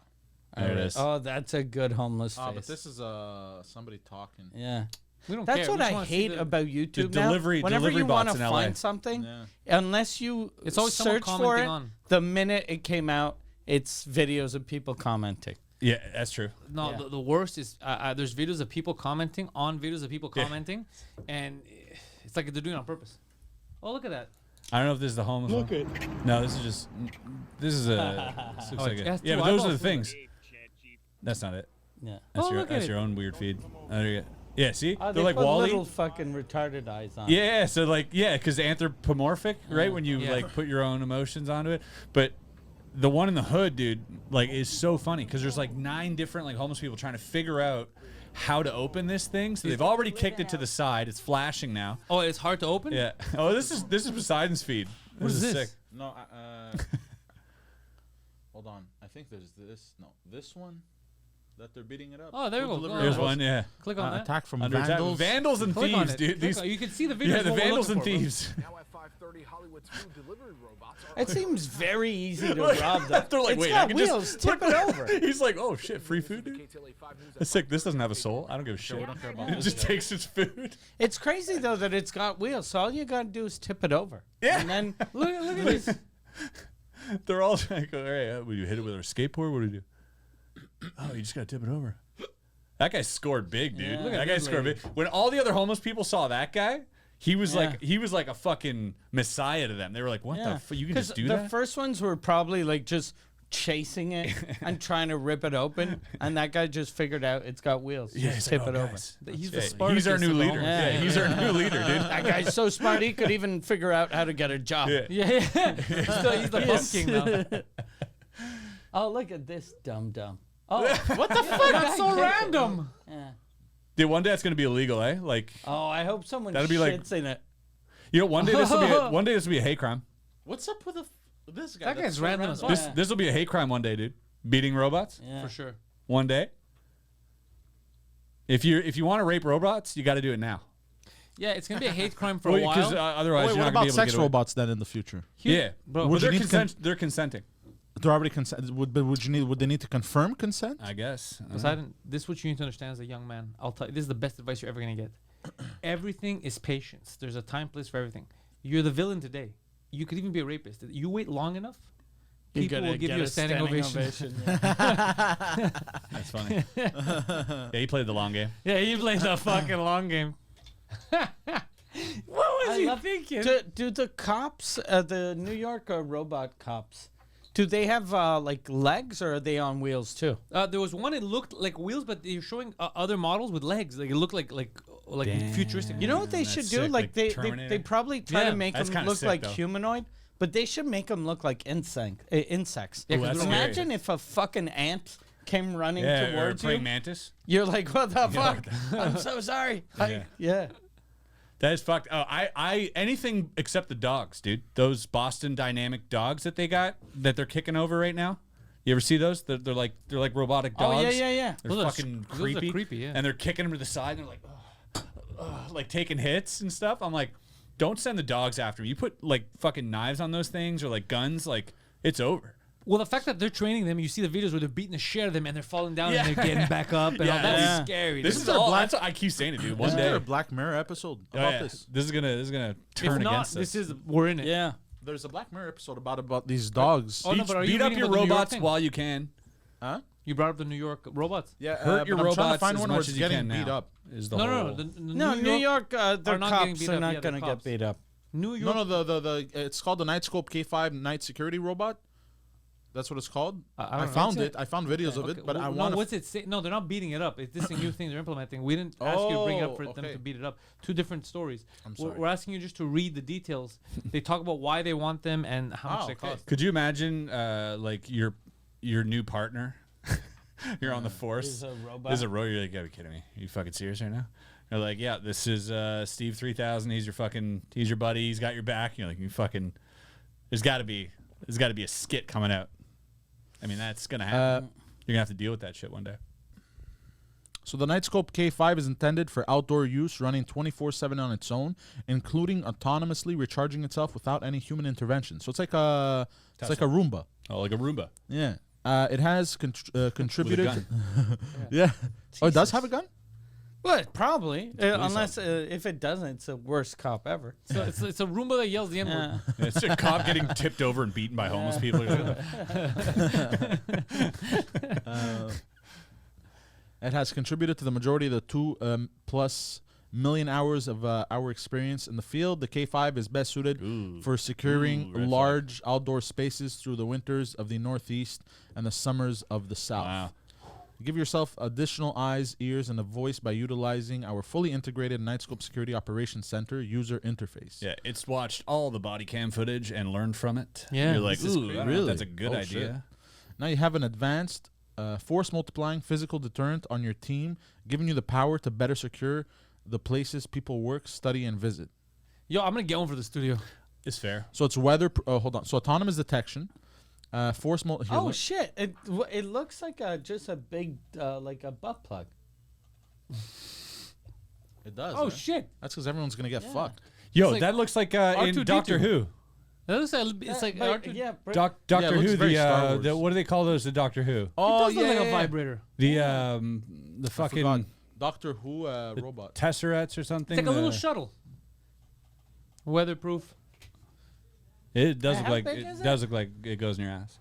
There it is. Oh, that's a good homeless face. But this is somebody talking. Yeah. We don't That's care. what We just I wanna see hate the- about YouTube now. delivery- Whenever delivery you want bots to in LA. find something, Yeah. unless you It's always someone search for commenting it, on. the minute it came out, it's videos of people commenting. Yeah, that's true. No, Yeah. the worst is there's videos of people commenting on videos of people commenting, and it's like they're doing it on purpose. Oh, look at that. I don't know if this is the homeless one. No, this is just. This is a. This looks Oh, like it a, has yeah, two but those are the eyeballs. things. That's not it. Yeah. That's look at that's it. your own weird feed. Oh, there you go. Yeah, see, Oh, they're they like put Wally. little fucking retarded eyes on. Yeah, so like because anthropomorphic, right? When you Yeah. like put your own emotions onto it, but the one in the hood, dude, like is so funny because there's like 9 different like homeless people trying to figure out how to open this thing. So they've already kicked it to the side. It's flashing now. Oh, it's hard to open. Yeah. Oh, this is Poseidon's feed. What is this? sick. No, hold on. I think there's this. No, this one that they're beating it up. Oh, there we Food go. delivery There's Oh, one. Yeah. Click on that. Attack from Under attack. vandals. Vandals and Click on thieves, it. dude. Click on- you can see the videos. Yeah, of the what we're vandals and looking for, bro. thieves. Now at 5:30, Hollywood's food delivery robots are It seems very easy to Look, rob them. they're like, It's wait, I got can wheels. just Tip it over. He's like, oh shit, free food, dude. KTLA 5 News. That's sick. This doesn't have a soul. I don't give a shit. we don't care about It this just guy. takes its food. It's crazy though that it's got wheels. So all you gotta do is tip it over. Yeah. And then Look at this. They're all like, all right, would you hit it with a skateboard? What do you do? Oh, you just gotta tip it over. That guy scored big, dude. Yeah. Look at That guy this scored lady. big. When all the other homeless people saw that guy, he was Yeah. like a fucking messiah to them. They were like, what the fuck? You can just do the that? first ones were probably like just chasing it and trying to rip it open, and that guy just figured out it's got wheels. Yeah, Just he's like, tip oh, it over. guys. He's the Yeah, he's Spartacus our of new the leader. homeless. Yeah, Yeah. he's our new leader, dude. That guy's so smart he could even figure out how to get a job. Yeah. Yeah, he's the bum king now. Oh, look at this dum dum. Oh, What the fuck? That's so random. yeah. Dude, one day it's gonna be illegal, eh? Like, Oh, I hope someone That'd be like- shits in it. you know, one day this will be a hate crime. What's up with this guy? That That's guy's so random as fuck. This will be a hate crime one day, dude. Beating robots Yeah. For sure. one day. If you want to rape robots, you got to do it now. Yeah, it's gonna be a hate crime for Well, a while. because otherwise Wait, you're what not gonna about be able sex to get away. robots then in the future? Yeah, Bro, but Would you they're, need to they're consenting. They're already consent. Would they need to confirm consent? I guess. Poseidon, this is what you need to understand as a young man. I'll tell you, this is the best advice you're ever gonna get. Everything is patience. There's a time, place for everything. You're the villain today. You could even be a rapist. You wait long enough, You're people gonna will give get you a a standing ovation. yeah. That's funny. Yeah, he played the long game. Yeah, he plays the fucking long game. What was he thinking? Do the cops, the New York robot cops, do they have like legs or are they on wheels too? There was one. It looked like wheels, but they're showing other models with legs. Like it looked like Damn. futuristic. You know what they That's should do? sick, Like like they Terminator. probably try Yeah, to make that's them kinda look sick, like though. humanoid, but they should make them look like insects. Yeah, Ooh, 'cause that's we don't- scary. Imagine if a fucking ant came running Yeah, or towards praying you. mantis. You're like, what the Yeah. fuck? I'm so sorry. Yeah. Yeah. That is fucked. Oh, I anything except the dogs, dude. Those Boston Dynamic dogs that they got that they're kicking over right now. You ever see those? They're like robotic Oh dogs. yeah. They're Those are fucking those are creepy. creepy, yeah. And they're kicking them to the side. And they're like, like taking hits and stuff. I'm like, don't send the dogs after me. You put like fucking knives on those things or like guns, like it's over. Well, the fact that they're training them, you see the videos where they're beating the shit out of them and they're falling down Yeah. and they're getting back up. And all Yeah, that's yeah. scary. This dude. is all. That's what I keep saying to dude. One Wasn't day. there a Black Mirror episode Oh, about yeah. this? This is gonna turn if not, against this us. is we're in it. Yeah. There's a Black Mirror episode about these dogs. Oh, no, but are you Beat up reading your about the New York robots thing? while you can. Huh? You brought up the New York robots. Yeah, Hurt your but I'm trying to robots find as one where much it's as you getting can beat now. up. Is the No, whole. no, the No, New York, are their not getting cops beat are up. not Yeah, going to they're get cops. beat up. New York. No, the it's called the Nightscope K5 night security robot. That's what it's called. I I don't know. found What's it. I found videos of Okay, it, but well, I no, want what's it say? No, they're not beating it up. It's this a new thing they're implementing. We didn't ask you to bring it up for them okay. to beat it up. Two different stories. I'm We're, sorry. we're asking you just to read the details. They talk about why they want them and how much they okay. cost. Could you imagine, like your new partner? You're on the force. Is a robot. There's a row. You're like, you gotta be kidding me. Are you fucking serious right now? They're like, yeah, this is Steve 3000. He's your buddy. He's got your back. You're like, you fucking. There's got to be a skit coming out. I mean, that's gonna happen. You're gonna have to deal with that shit one day. So the Nightscope K5 is intended for outdoor use, running 24/7 on its own, including autonomously recharging itself without any human intervention. So it's like a Roomba. Oh, like a Roomba. Yeah. It has contributed. gun. Yeah. Oh, it does have a gun? Well, probably. police Unless if it doesn't, it's the worst cop ever. So it's a Roomba that yells the N-word. Yeah. It's a cop getting tipped over and beaten by homeless people. You're like, It has contributed to the majority of the 2+ million hours of our experience in the field. The K5 is best suited Ooh. for securing Ooh, red large outdoor spaces through the winters of the Northeast and the summers of the South. Wow. Give yourself additional eyes, ears, and a voice by utilizing our fully integrated Nightscope Security Operations Center user interface. Yeah, it's watched all the body cam footage and learned from it. Yeah, You're like, this is ooh, I don't know if really? that's a good Oh, idea. Now you have an advanced force multiplying physical deterrent on your team, giving you the power to better secure the places people work, study, and visit. Yo, I'm gonna get one for the studio. It's fair. So it's weather. Hold on. So autonomous detection, force. Oh shit! It looks like just a big like a butt plug. It does. Oh right? shit! That's because everyone's gonna get fucked. Yo, like that looks like in R2D2. Doctor Who. That looks like it's like But, R2. yeah, Doctor it looks Who. very Star The Wars. what do they call those? The Doctor Who. It Oh does look like a vibrator. The I fucking forgot. Doctor Who robot. tesseracts or something. It's like a little the- shuttle. Weatherproof. It does look How like big it is it? does look like it goes in your ass.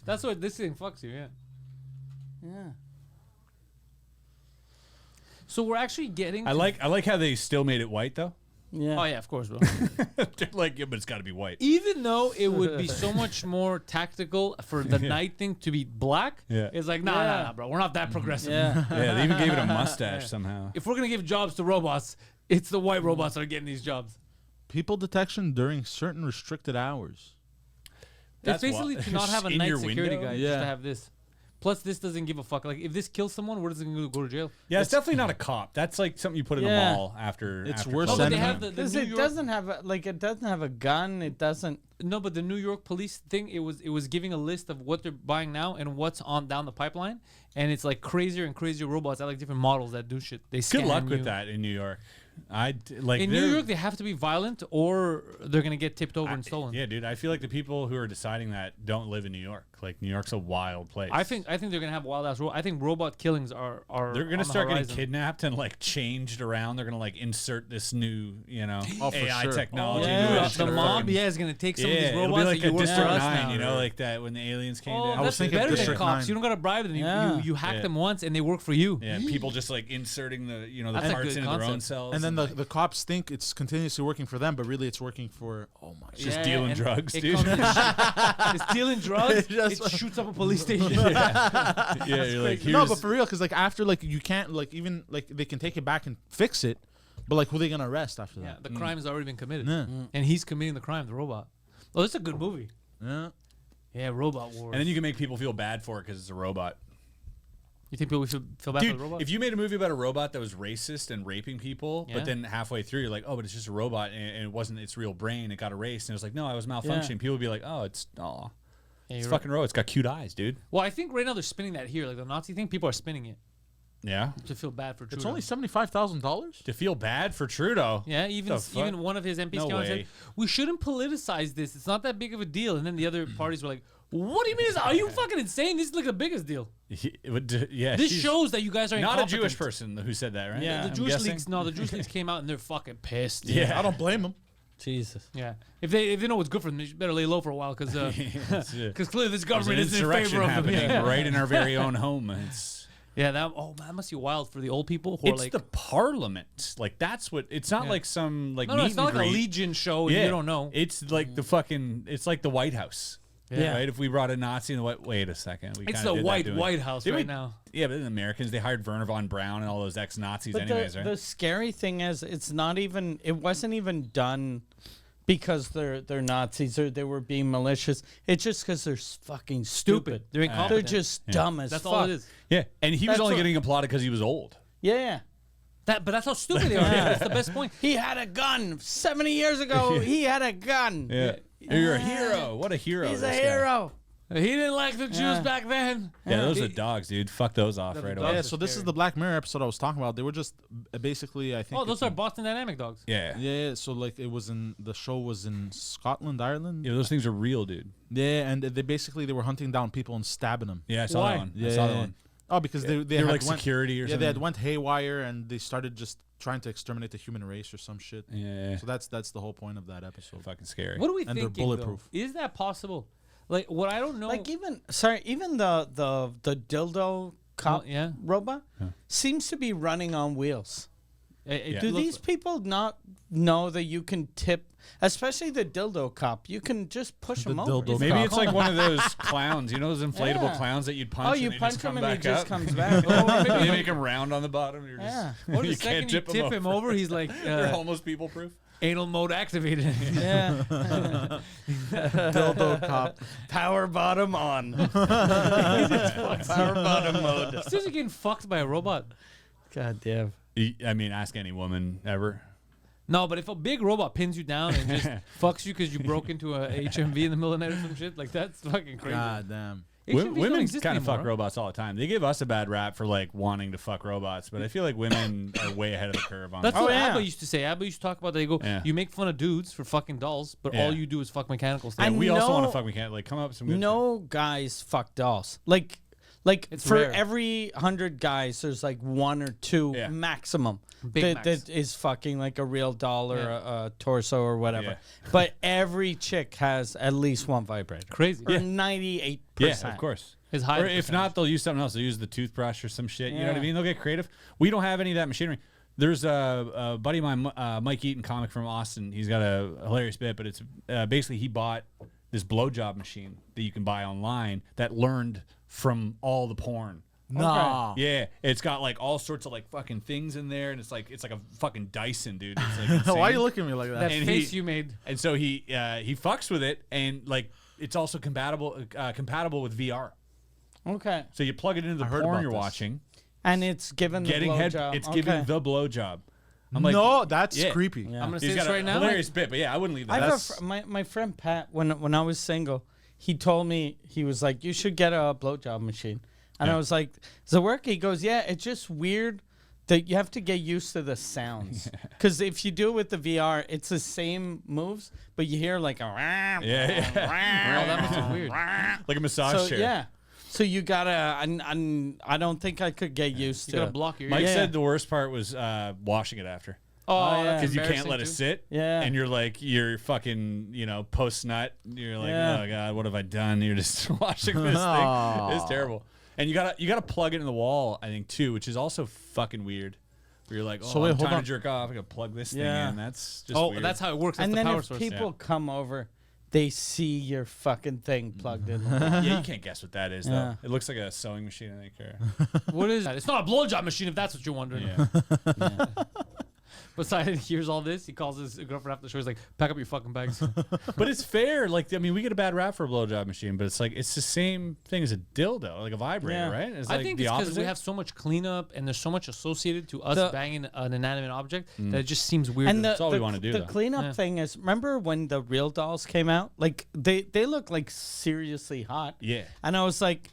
That's what this thing fucks you. Yeah. Yeah. So we're actually getting. I like how they still made it white though. Yeah. Oh yeah, of course, bro. They're like, yeah, but it's got to be white. Even though it would be so much more tactical for the night thing to be black, Yeah. it's like, nah, bro. We're not that progressive. Yeah. Yeah, they even gave it a mustache somehow. If we're gonna give jobs to robots, it's the white robots that are getting these jobs. People detection during certain restricted hours. It's That's basically why- to not have a in night your security window? guy, just Yeah. to have this. Plus, this doesn't give a fuck. Like, if this kills someone, where does it go to jail? Yeah, it's definitely not a cop. That's like something you put in Yeah. the mall after. It's after worse Oh, closing but they than- have time. the Because New it York. doesn't have it doesn't have a gun. It doesn't. No, but the New York police thing, it was giving a list of what they're buying now and what's on down the pipeline, and it's like crazier and crazier robots. I like different models that do shit. They Good scan luck you. with that in New York. like In New York, they have to be violent, or they're gonna get tipped over and stolen. Yeah, dude. I feel like the people who are deciding that don't live in New York. Like New York's a wild place. I think they're gonna have wild ass. I think robot killings are. They're on gonna the start getting horizon. kidnapped and like changed around. They're gonna like insert this new, Oh, for AI sure. technology. Yeah. into it. It's The gonna mob, fucking- is gonna take some of these Yeah, it'll robots be like that a you work for District us 9, now. like that when the aliens came Oh, down. that's thinking better than District cops. 9. You don't gotta bribe them. Yeah. You hack Yeah. them once and they work for you. Yeah, people just like inserting the the That's a parts good into their own concept. cells. And then like, the cops think it's continuously working for them, but really it's working for just dealing and drugs, it dude. it's dealing drugs. Just- It shoots up a police station. yeah, you're like no, here's- but for real, because like after like you can't like even like they can take it back and fix it, but like who are they gonna arrest after Yeah, that? the crime has already been committed, Yeah. and he's committing the crime. The robot. Oh, that's a good movie. Yeah. Yeah, Robot Wars. and then you can make people feel bad for it because it's a robot. You think people should feel bad Dude, for the robot? if you made a movie about a robot that was racist and raping people, Yeah. but then halfway through you're like, oh, but it's just a robot and it wasn't its real brain, it got erased, and it was like, no, I was malfunctioning. People would be like, oh, it's Yeah, it's you're fucking robot. It's got cute eyes, dude. Well, I think right now they're spinning that here, like the Nazi thing. People are spinning it Yeah. to feel bad for Trudeau. It's only $75,000. To feel bad for Trudeau. Yeah, even The fuck? even one of his MPs No came out and way. said, "We shouldn't politicize this. It's not that big of a deal." And then the other parties were like, "What do you mean? Are you fucking insane? This is like the biggest deal. Yeah. This she's shows that you guys are not a incompetent." Jewish person who said that, right? Yeah. The I'm Jewish guessing? leagues, no, the Jewish leagues came out and they're fucking pissed. Yeah. I don't blame them. Jesus. Yeah. If they know what's good for them, they better lay low for a while because clearly this government There's an isn't in insurrection favor of them. happening Yeah. right in our very own home. It's That must be wild for the old people who are it's like, the parliament. Like that's what. It's not Yeah. like some like no, meet it's not and like a greet. Legion show and you don't know. It's like the fucking. It's like the White House. Yeah. Right. If we brought a Nazi in the wait a second. We It's kinda the did that, didn't we? White House Did we- right now. Yeah, but then the Americans they hired Werner von Braun and all those ex-Nazis But anyways, right? the scary thing is, it's not even. It wasn't even done because they're Nazis or they were being malicious. It's just because they're fucking stupid. They're They're incompetent. just dumb as That's fuck. all it is. yeah, and he was That's only what- getting applauded because he was old. Yeah. But that's how stupid they are. That's the best point. He had a gun 70 years ago. He had a gun. Yeah, you're a hero. What a hero! He's a this guy. hero. He didn't like the Jews Yeah. back then. Yeah, those are He- dogs, dude. Fuck those off Those right are away. dogs. Yeah, That's so this scary. is the Black Mirror episode I was talking about. They were just basically, I think. Oh, those it's are in- Boston Dynamic dogs. Yeah. Yeah, so like it was the show was in Scotland, Ireland. Yeah, those things are real, dude. Yeah, and they were hunting down people and stabbing them. Yeah, I saw Why? that one. Yeah, I saw that one. Oh, because they They were had like went, security or yeah, something. they had went haywire and they started just trying to exterminate the human race or some shit. Yeah, So that's the whole point of that episode. fucking scary. What are we And they're thinking? bulletproof. Though? Is that possible? Like, what I don't know. Like even the dildo cop yeah. robot seems to be running on wheels. Yeah. Do these people not know that you can tip, especially the dildo cop? You can just push The them over. dildo Maybe cop. it's like one of those clowns. You know those inflatable Yeah. clowns that you'd punch. Oh, and you they punch just him come and he back just up? comes back. Or maybe They make him round on the bottom. You're Yeah. Or the you second can't you tip tip him over, he's like They're almost people proof. anal mode activated. Yeah. Dildo cop. Power bottom on. Power bottom mode. Seriously, getting fucked by a robot. God damn. I mean, ask any woman ever. No, but if a big robot pins you down and just fucks you because you broke into a HMV in the middle of the night or some shit, like that's fucking crazy. God damn. HMVs don't Women exist kind of fuck anymore. robots all the time. They give us a bad rap for like wanting to fuck robots, but I feel like women are way ahead of the curve on That's that. what yeah. Abba used to say. Abba used to talk about that. They go, Yeah. you make fun of dudes for fucking dolls, but Yeah. all you do is fuck mechanical stuff. Yeah, And we also want to no- fuck. We can't like come up with some good No guys fuck dolls. Like It's for rare. every 100 guys, there's like one or two Yeah. maximum Big that, max. that is fucking like a real doll or Yeah. a torso or whatever. Yeah. But every chick has at least one vibrator. Crazy. Or 98%. Yeah, of course. His high Or if percentage. not, they'll use something else. They'll use the toothbrush or some shit. You know what I Yeah. mean? They'll get creative. We don't have any of that machinery. There's a buddy of mine, Mike Eaton, comic from Austin. He's got a hilarious bit, but it's basically he bought this blowjob machine that you can buy online that learned from all the porn. Nah. Yeah, it's got like all sorts of like fucking things in there, and it's like a fucking Dyson, dude. It's like insane. Why are you looking at me like that? that and face he- you made. And so he fucks with it, and like it's also compatible with VR. Okay. So you plug it into the I heard porn about you're this. watching, And it's given getting the head. blowjob. It's Okay. giving the blowjob. I'm like, no, that's yeah. creepy. Yeah. I'm gonna say he's this got a right now. hilarious bit, but yeah, I wouldn't leave I that. have my friend Pat, when I was single, he told me, he was like, you should get a blowjob machine. And I was like, does it work? He goes, yeah, it's just weird You have to get used to the sounds. Because if you do it with the VR, it's the same moves, but you hear like a Yeah. Oh, that must be weird. Like a massage So chair. yeah. So you gotta. I don't think I could get used You to. gotta block your Mike ears. Yeah. said the worst part was washing it after. Oh, yeah. that's Because you can't embarrassing let it too. sit. Yeah. And you're fucking, post nut. You're like, Yeah. oh God, what have I done? You're just washing this thing. Aw. It's terrible. And you gotta plug it in the wall, I think, too, which is also fucking weird. Where you're like, oh, So wait, I'm hold time on. to jerk off. I gotta plug this Yeah. thing in. That's just Oh, weird. that's how it works. That's And the then power if source. people come over, they see your fucking thing plugged in. yeah, you can't guess what that is, though. Yeah. It looks like a sewing machine, I think. What is that? It's not a blowjob machine, if that's what you're wondering. Yeah. Poseidon hears all this. He calls his girlfriend after the show. He's like, pack up your fucking bags. But it's fair. Like, I mean, we get a bad rap for a blowjob machine, but it's like it's the same thing as a dildo, like a vibrator, Yeah. right? It's I like think the it's because opposite. we have so much cleanup and there's so much associated to us The- banging an inanimate object that it just seems weird. And That's all we wanna do, The though. cleanup Yeah. thing is, remember when the real dolls came out? Like they look like seriously hot. Yeah. And I was like,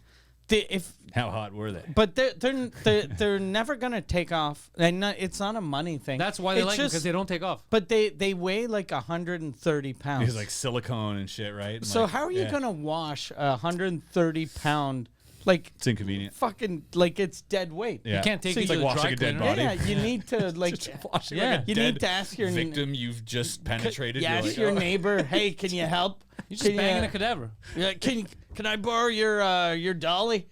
How hot were they? but they're never gonna take off. And it's not a money thing. That's why they It's like them, just- because they don't take off. But they weigh like 130 pounds. He's like silicone and shit, right? And so like, how are you yeah. gonna wash a 130 pound like It's inconvenient. fucking like it's dead weight? Yeah. You can't take So it It's to like the washing dry a dead cleaner. body. Yeah, you need to like Washing Yeah. like a you dead need to ask your victim you've just penetrated. You You're ask like, your oh. neighbor, hey, can you help? You're just Can banging you- a cadaver. Yeah, can I borrow your dolly?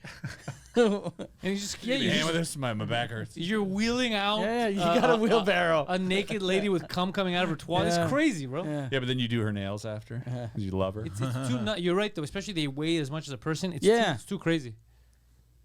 And you just, yeah, Give me a you're, hand just, with this. My back hurts. you're wheeling out. Yeah, you got a wheelbarrow. A naked lady with cum coming out of her twat. Yeah. It's crazy, bro. Yeah. Yeah, but then you do her nails after. 'Cause you love her. It's too nut. You're right though. Especially they weigh as much as a person. It's Yeah. it's too crazy.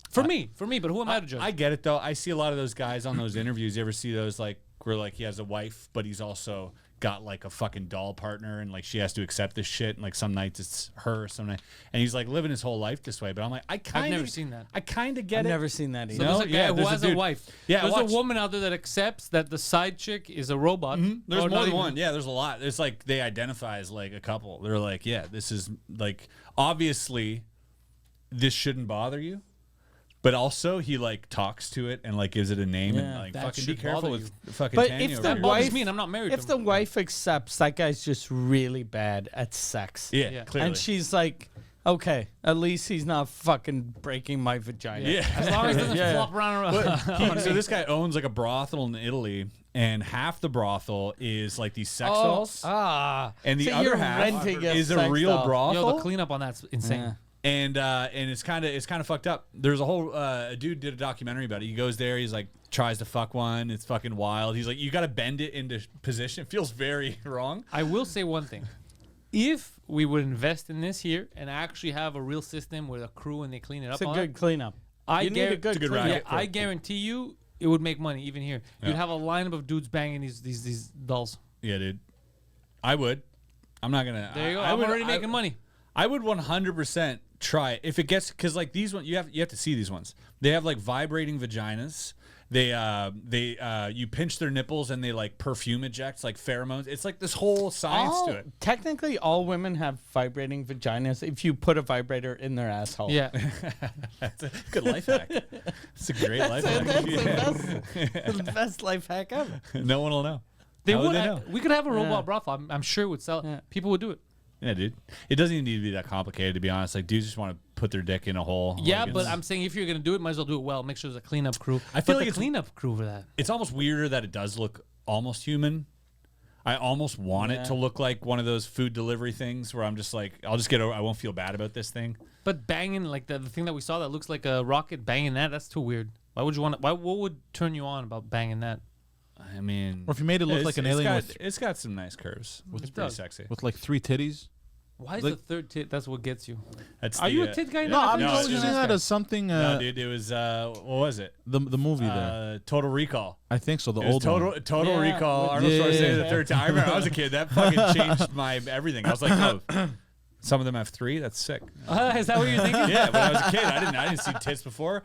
For me. But who am I to judge? I get it though. I see a lot of those guys on those interviews. You ever see those like where like he has a wife, but he's also got like a fucking doll partner, and like she has to accept this shit. And like some nights it's her, some night, and he's like living his whole life this way. But I'm like, I've never seen that. I kind of get I've it. never seen that So either. No? there's a guy Yeah, who there's a has a dude. wife. Yeah, there's watch. a woman out there that accepts that the side chick is a robot. There's Or more not than even- one. Yeah, there's a lot. It's like they identify as like a couple. They're like, yeah, this is like obviously this shouldn't bother you. But also he like talks to it and like gives it a name and Yeah. like That fucking be should careful bother with fucking But Tanya if over the here. That bothers wife- me, and I'm not married If to the him. wife accepts, that guy's just really bad at sex. Yeah, Yeah. clearly. And she's like, okay, at least he's not fucking breaking my vagina. yeah. As long as it doesn't Yeah. flop around. So this guy owns like a brothel in Italy, and half the brothel is like these sex dolls, and the so other you're half renting a is a sex real doll. brothel. Yo, the cleanup on that's insane. Yeah. and it's kind of fucked up. There's a whole a dude did a documentary about it. He goes there, he's like tries to fuck one. It's fucking wild. He's like, you got to bend it into position. It feels very wrong. I will say one thing. If we would invest in this here and actually have a real system with a crew and they clean it up, It's a on good it, cleanup. I You need a guar- good It's a good cleanup. racket. yeah, I guarantee you it would make money even here. You'd Yeah. have a lineup of dudes banging these dolls. Yeah, dude. I would. I'm not gonna. There you go. I I'm would, already making money. I would 100% try it if it gets, because like these ones, you have to see these ones. They have like vibrating vaginas. They you pinch their nipples and they like perfume eject like pheromones. It's like this whole science to it. Technically, all women have vibrating vaginas if you put a vibrator in their asshole. Yeah. That's a good life hack. It's a great life hack. That's Yeah. the best life hack ever. No one will know. They How would would. they know? We could have a robot Yeah. brothel. I'm sure it would sell. Yeah. People would do it. Yeah, dude. It doesn't even need to be that complicated, to be honest. Like, dudes just want to put their dick in a hole. Yeah, Like, but it's- I'm saying if you're gonna do it, might as well do it well. Make sure there's a cleanup crew. I feel But like the it's- cleanup crew for that. it's almost weirder that it does look almost human. I almost want it Yeah. to look like one of those food delivery things where I'm just like, I'll just get over. I won't feel bad about this thing. But banging like the thing that we saw that looks like a rocket banging that's too weird. Why would you want? What would turn you on about banging that? I mean, Or if you made it look like an alien it's got some nice curves. It's It pretty does. sexy. with like 3 titties. Why is Like- the third tit? That's what gets you. That's Are the, you a tit guy yeah. now? No, I'm No, just it's using just- that as something. No, dude, it was what was it? The movie there. Total Recall. I think so. The It was old Total Yeah, Recall. with- Arnold Yeah, Schwarzenegger yeah, the yeah. third time. I remember I was a kid. That fucking changed my everything. I was like, oh, some of them have 3. That's sick. Is that what you're thinking? Yeah, when I was a kid, I didn't see tits before.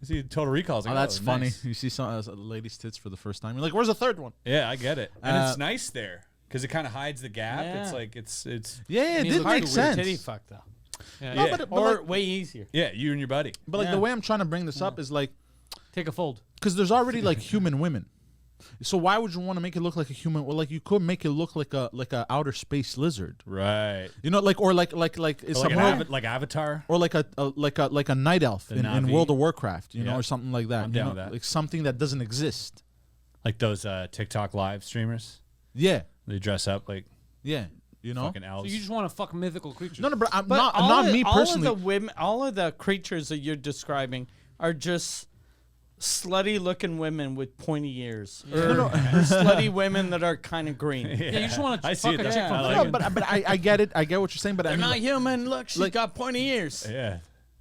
I see Total Recall. I was like, Oh, that's funny. nice. You see some a lady's tits for the first time. You're like, where's the third one? Yeah, I get it, and Uh, it's nice there because it kind of hides the gap. It's Yeah. like it's Yeah, I it mean, did look, make it's a weird sense. Titty fuck though. Yeah. No, yeah. but Or like- way easier. yeah, you and your buddy. But like Yeah. the way I'm trying to bring this up is like, Take a fold. because there's already like human women. So why would you want to make it look like a human? Well, like you could make it look like a outer space lizard, Right. you know, like or like Like Avatar. or like a night elf in Na'vi. World of Warcraft, you know, Yeah. or something like that. I'm you down know? with that. Like something that doesn't exist. Like those TikTok live streamers. Yeah, They dress up like yeah, you know. fucking So elves. you just want to fuck mythical creatures. No, but I'm But not me personally. All of the women, all of the creatures that you're describing are just slutty-looking women with pointy ears, or slutty women that are kind of green. Yeah, you just want to I see fuck it, a though. chick from I like No, Flanagan. but I get it. I get what you're saying. But I They're mean, not like, human. Look, she's like- got pointy ears. Yeah.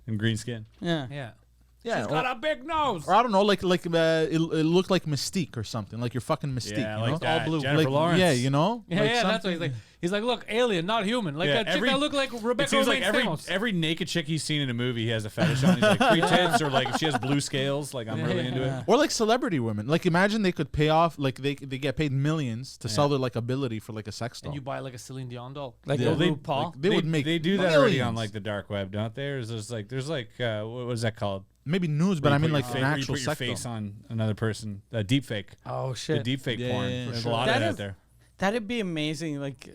In green skin. Yeah. Yeah. yeah, She's got a big nose. or I don't know, like it looked like Mystique or something, like you're fucking Mystique, Yeah, you like know? that. all blue, Jennifer like, Lawrence. yeah, you know, Yeah, like yeah, that's what he's something- like. He's like, look, alien, not human. Like Yeah, a chick that look like Rebecca It seems like Romaine Stamos. every naked chick he's seen in a movie, he has a fetish on. He's like free tits, or like if she has blue scales, like I'm really into it. Or like celebrity women. Like imagine they could pay off, like they get paid millions to sell their like ability for like a sex doll. And you buy like a Celine Dion doll. Like Yeah. a They- RuPaul. like, they would make They do that already on millions. like the dark web, don't they? Or is there's like what is that called? Maybe news, but Where I you mean put like your an where you actual put your sex face doll. on another person. Deep fake. Oh The shit. deep fake Yeah, porn. yeah, There's sure. a lot That of that is- there. That'd be amazing. Like,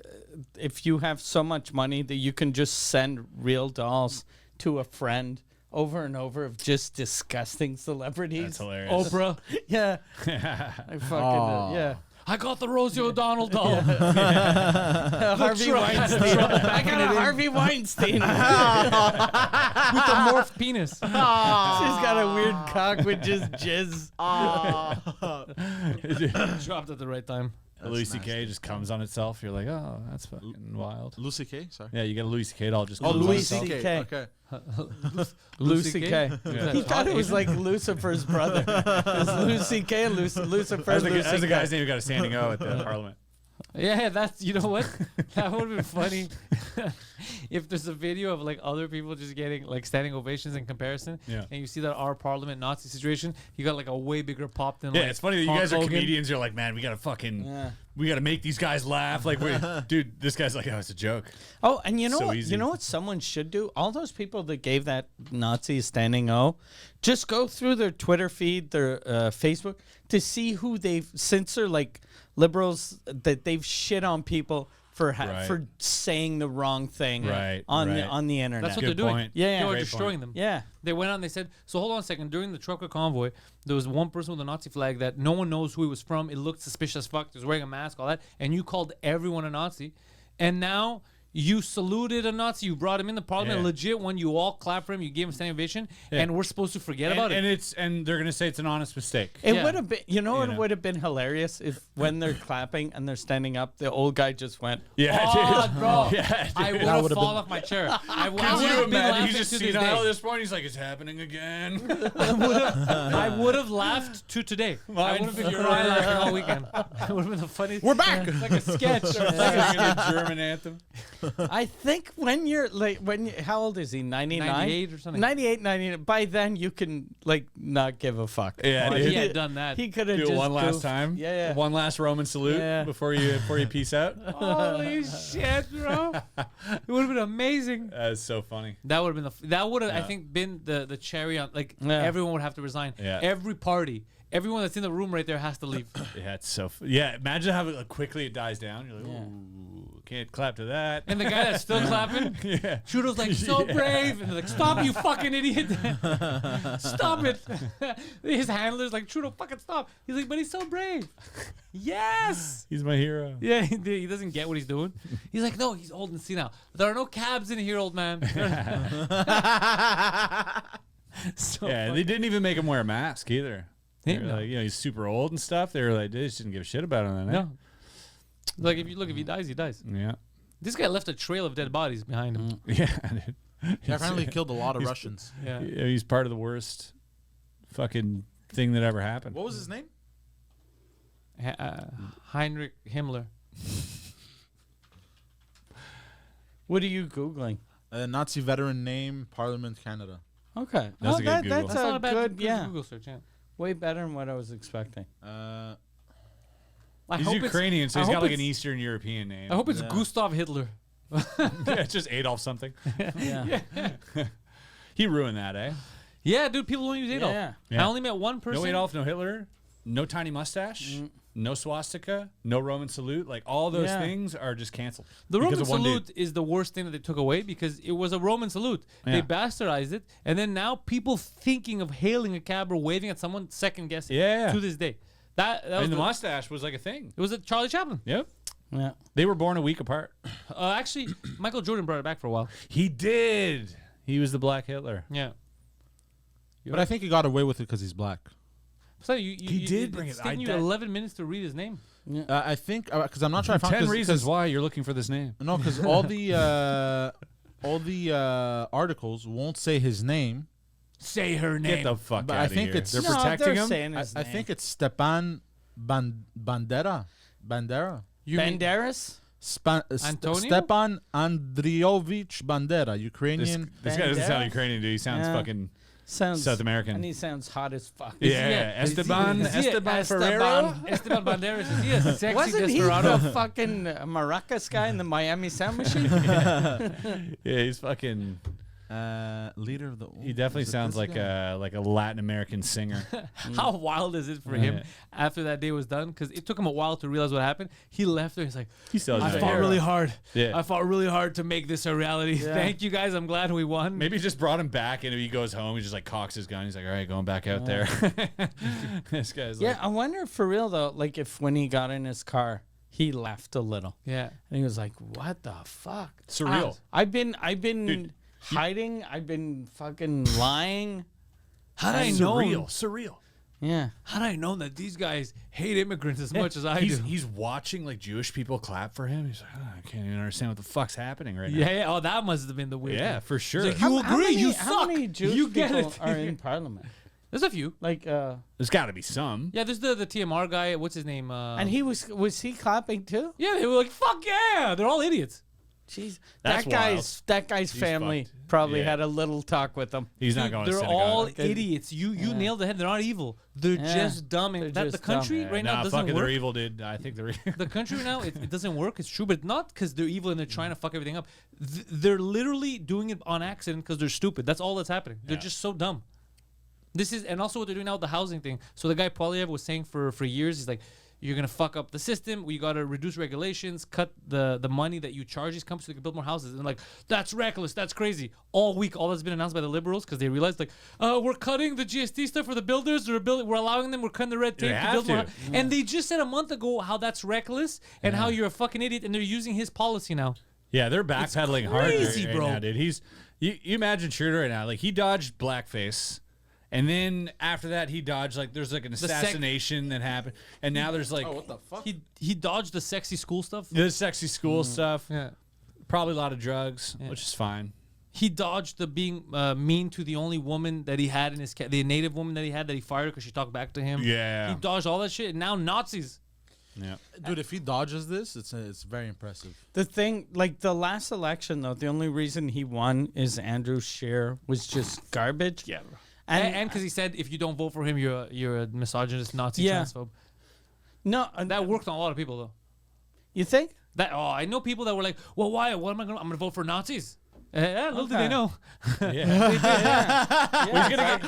if you have so much money that you can just send real dolls to a friend over and over of just disgusting celebrities. That's hilarious. Oprah. Yeah. I fucking Aw. yeah. I got the Rosie O'Donnell doll. Harvey Weinstein. I got a Harvey Weinstein. With the morph penis. She's got a weird cock with just jizz. Dropped at the right time. Louis C.K. just comes on itself. You're like, oh, that's fucking wild. Lucy K. Sorry. Yeah, you get a Louis C.K. doll just. Oh, comes on Louis itself. C.K. Okay. Lucy K. Yeah. He thought it was like Lucifer's brother. It's Lucy K. and Lucifer. That's the Lucy guy's K. name who got a standing O at the Parliament. Yeah, that's, you know what? That would have been funny if there's a video of like other people just getting like standing ovations in comparison. Yeah. And you see that our Parliament Nazi situation, you got like a way bigger pop than Yeah, like it's funny that you Hulk guys are Hogan. comedians. You're like, man, we gotta fucking, we gotta make these guys laugh. Like, dude, this guy's like, oh, it's a joke. Oh, and you know So what? easy. You know what someone should do? All those people that gave that Nazi standing O, just go through their Twitter feed, their Facebook, to see who they've, since they're like liberals, that they've shit on people for Right. for saying the wrong thing Right, on right. the on the internet. That's what Good they're doing. point. Yeah, yeah. They were Great destroying point. them. yeah. They went on, they said, so hold on a second. During the trucker convoy, there was one person with a Nazi flag that no one knows who he was from. It looked suspicious as fuck. He was wearing a mask, all that. And you called everyone a Nazi. And now you saluted a Nazi. You brought him in the parliament. Yeah. Legit, when you all clap for him, you gave him a standing ovation. And we're supposed to forget about And it. and they're gonna say it's an honest mistake. It Yeah. would have been, you know, You it know. would have been hilarious if when they're clapping and they're standing up, the old guy just went, Yeah, Oh, dude. bro. Yeah, I dude. would have would've fallen been- off my chair. I would Could have you been imagine? laughing He's just to seen this how day. this point. He's like, it's happening again. I would have laughed to today. I Mine would have been Uriah laughing all weekend. It would have been the funniest. We're back. It's like a sketch. Singing a German anthem. I think when you're like, how old is he? 99? 98 or something. 98, 99. By then you can like not give a fuck. Yeah, Well, dude. he had done that. He could have Do just it one last goofed. time. Yeah, yeah. One last Roman salute Yeah. before you peace out. Holy shit, bro! It would have been amazing. That's so funny. That would have been that would have I Yeah. think been the cherry on, like, Yeah. everyone would have to resign. Yeah. Every party, everyone that's in the room right there has to leave. Yeah, it's so. Yeah, imagine how quickly it dies down. You're like, ooh, can't clap to that. And the guy that's still clapping, Yeah. Trudeau's like, so Yeah. brave, and they're like, stop, you fucking idiot! Stop it! His handler's like, Trudeau, fucking stop! He's like, but he's so brave. Yes. He's my hero. Yeah, he doesn't get what he's doing. He's like, no, he's old and senile. There are no cabs in here, old man. So Yeah, funny. they didn't even make him wear a mask either. They were No. like, he's super old and stuff. They were like, they just didn't give a shit about him. No. Like, if he dies, he dies. Yeah. This guy left a trail of dead bodies behind him. Yeah, dude. He apparently killed a lot of Russians. Yeah. Yeah, he's part of the worst fucking thing that ever happened. What was his name? Heinrich Himmler. What are you Googling? Nazi veteran name, Parliament, Canada. Okay. That's a good Google. That's That's not a a bad good, yeah. Google search, yeah. Way better than what I was expecting. I He's hope it's- Ukrainian, so I he's got hope like an it's- Eastern European name. I hope it's Yeah. Gustav Hitler. Yeah, it's just Adolf something. Yeah. He ruined that, eh? Yeah, dude, people don't use Adolf. Yeah. I only met one person. No Adolf, no Hitler, no tiny mustache, no swastika, no Roman salute. Like all those things are just canceled. The because Roman of one salute dude. is the worst thing that they took away because it was a Roman salute. They Yeah. bastardized it, and then now people thinking of hailing a cab or waving at someone, second guessing. Yeah. To this day, that was And the mustache was like a thing. it was a Charlie Chaplin. Yep. Yeah. They were born a week apart. Actually, Michael Jordan brought it back for a while. He did. He was the Black Hitler. Yeah. But I think he got away with it because he's black. So you did bring it's it- taking you that- 11 minutes to read his name. I think because I'm not trying to find 10 reasons why you're looking for this name. No, because all the articles won't say his name. Say her name. Get the fuck But out I of think here. it's- They're No, protecting they're him. saying his I name. think it's Stepan Bandera. You mean- Banderas? Antonio? Stepan Andriovich Bandera, This, Ukrainian. this guy doesn't sound Banderas? Ukrainian, dude. He sounds Yeah. fucking Sounds South American. And he sounds hot as fuck. Yeah, Is he- Esteban is he- Esteban Ferrero. Esteban Banderas. Is he a sexy Wasn't he desperado? the fucking Maracas guy in the Miami Sound Machine? Yeah, he's fucking. Leader of the. He definitely is it sounds this like guy? a Latin American singer. How wild is it for him Yeah. after that day was done? Because it took him a while to realize what happened. He left there. He's like, He still I has fought no really idea. hard. Yeah. I fought really hard to make this a reality. Yeah. Thank you guys. I'm glad we won. Maybe he just brought him back, and he goes home. He just like cocks his gun. He's like, "All right, going back out there." This guy's Yeah, like, I wonder if for real though, like if when he got in his car, he left a little. Yeah. And he was like, what the fuck? surreal. I've been Dude, hiding. I've been fucking lying. How'd I surreal, know? surreal. Yeah. How'd I know that these guys hate immigrants as much as I he's, do? He's watching like Jewish people clap for him. He's like, "Oh, I can't even understand what the fuck's happening right Yeah, now." yeah. Oh, that must have been the weird. Yeah, thing. for sure. Like, you agree? many, You How suck. many Jewish You get people it. are in Parliament? There's a few. Like, There's got to be some. Yeah, there's the TMR guy. What's his name? and he was he clapping too? Yeah, they were like, "Fuck yeah!" They're all idiots. Jeez, That's that guy's family fucked. probably Yeah. had a little talk with him. He's not Dude, going to they're synagogue. all Okay. idiots. You nailed the head. They're not evil. They're Yeah. just dumb. And They're that the just country dumb. right now nah, doesn't fucking, work. they're evil, dude. I think they're evil. The country right now, it doesn't work. It's true, but not because they're evil and they're trying to fuck everything up. They're literally doing it on accident because they're stupid. That's all that's happening. They're Yeah. just so dumb. This is, and also what they're doing now with the housing thing. So the guy Polyev was saying for years, he's like, you're gonna fuck up the system. We gotta reduce regulations, cut the money that you charge these companies so they can build more houses. And like, that's reckless, that's crazy. All week, all that's been announced by the liberals because they realized like, we're cutting the GST stuff for the builders. We're allowing them. We're cutting the red tape They to have build more. to. And they just said a month ago how that's reckless and how you're a fucking idiot. And they're using his policy now. Yeah, they're backpedaling hard crazy, right bro. now, dude. You imagine Schroeder right now. Like he dodged blackface, and then after that he dodged like there's like an assassination that happened, and now there's like What the fuck? He dodged the sexy school stuff. the sexy school stuff. Yeah. Probably a lot of drugs, which is fine. He dodged the being mean to the only woman that he had in his the native woman that he had that he fired because she talked back to him. Yeah. He dodged all that shit. And now Nazis. Yeah. Dude, if he dodges this, it's very impressive. The thing, like the last election though, the only reason he won is Andrew Scheer was just garbage. Yeah. And, And because he said if you don't vote for him, you're a misogynist, Nazi, Yeah. transphobe. no, That worked on a lot of people though. you think? I know people that were like, well, why? What am I gonna? I'm gonna vote for Nazis. Little did Okay. they know. Well,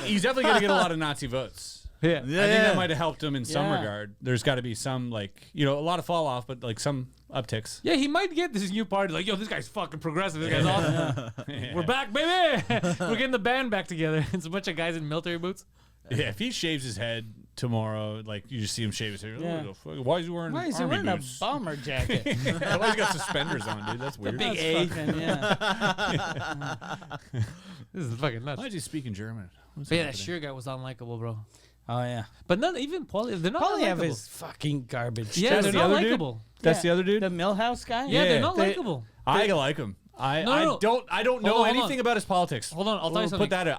he's definitely gonna get a lot of Nazi votes. Yeah. I think that might have helped him in some Yeah. regard. There's got to be some like a lot of fall off, but like some upticks. Yeah, he might get this new party. Like, yo, this guy's fucking progressive. This guy's awesome. We're back, baby. We're getting the band back together. It's a bunch of guys in military boots. Yeah, if he shaves his head tomorrow, like you just see him shave his hair. Yeah. Oh, the fuck? Why is he wearing? Why is he army wearing a boots? bomber jacket? Why he got suspenders on, dude? That's weird. big That's A. fucking, yeah. This is fucking nuts. Why is he speaking German? What's But yeah, that happening? Sheer guy was unlikable, bro. Oh yeah. But not even Polyev. They're not Polyev unlikable. is fucking garbage. Yeah, That's they're the not other dude? likable. That's Yeah. the other dude. The Millhouse guy. Yeah, they're Yeah. not They- likable. I like him. I No. I don't know Hold on. anything about his politics. Hold on, I'll tell you We'll something. Put that out.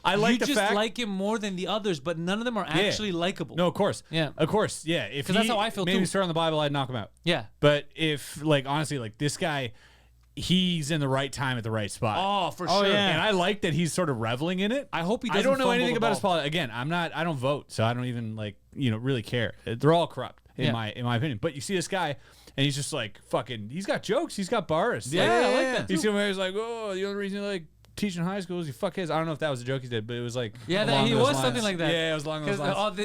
I like you the just fact. like him more than the others, but none of them are actually likable. No, of course. Yeah. Of course. Yeah. If 'Cause that's how I feel, made too. me swear on the Bible, I'd knock him out. Yeah. But if like honestly, like this guy, he's in the right time at the right spot. Oh, for Oh, sure. yeah. And I like that he's sort of reveling in it. I hope he I doesn't don't know fumble anything the about his ball. politics. Again, I don't vote, so I don't even really care. They're all corrupt in Yeah. my opinion. But you see this guy, and he's just like fucking. He's got jokes. He's got bars. Yeah, I like that You too. see him where he's like, oh, the only reason you like teaching high schools, you fuck kids. I don't know if that was a joke he did, but it was like Yeah, along he those was lines. something like that. Yeah, it was along those lines.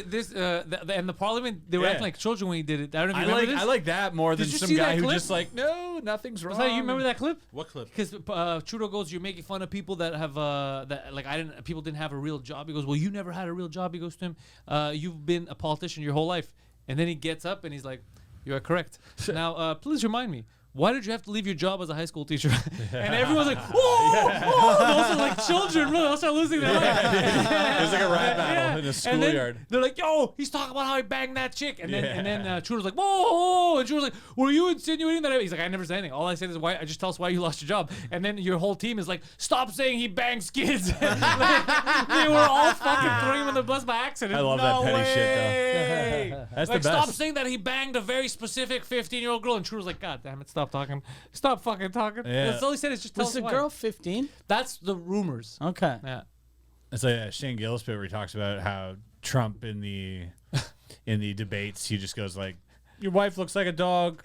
And the Parliament, they were Yeah. acting like children when he did it. I don't know if I you remember like this. I like that more than Did you some see guy that who clip? just like, no, nothing's wrong. Was that, you remember that clip? What clip? Because Trudeau goes, "You're making fun of people that have that like people didn't have a real job." He goes, "Well, you never had a real job." He goes to him, "You've been a politician your whole life." And then he gets up and he's like, "You are correct. Now, please remind me, why did you have to leave your job as a high school teacher?" And everyone's like, "Oh, those are like children, bro. They'll start losing their life." It was like a rap battle in a And schoolyard. then they're like, "Yo, he's talking about how he banged that chick." And then Trudeau's like, "Whoa!" And Trudeau's like, "Were you insinuating that?" He's like, "I never said anything. All I said is why. I just tell us why you lost your job." And then your whole team is like, "Stop saying he bangs kids." Like, they were all fucking throwing him in the bus by accident. I love No that petty shit, way. though. That's Like, the best. stop saying that he banged a very specific 15-year-old girl. And Trudeau's like, "God damn it, stop talking. Stop fucking talking." Yeah. That's all he said is just tell Was us the why. girl 15? That's the rumors. Okay. Yeah. It's like a Shane Gillis bit where he talks about how Trump in the debates, he just goes like, "Your wife looks like a dog,"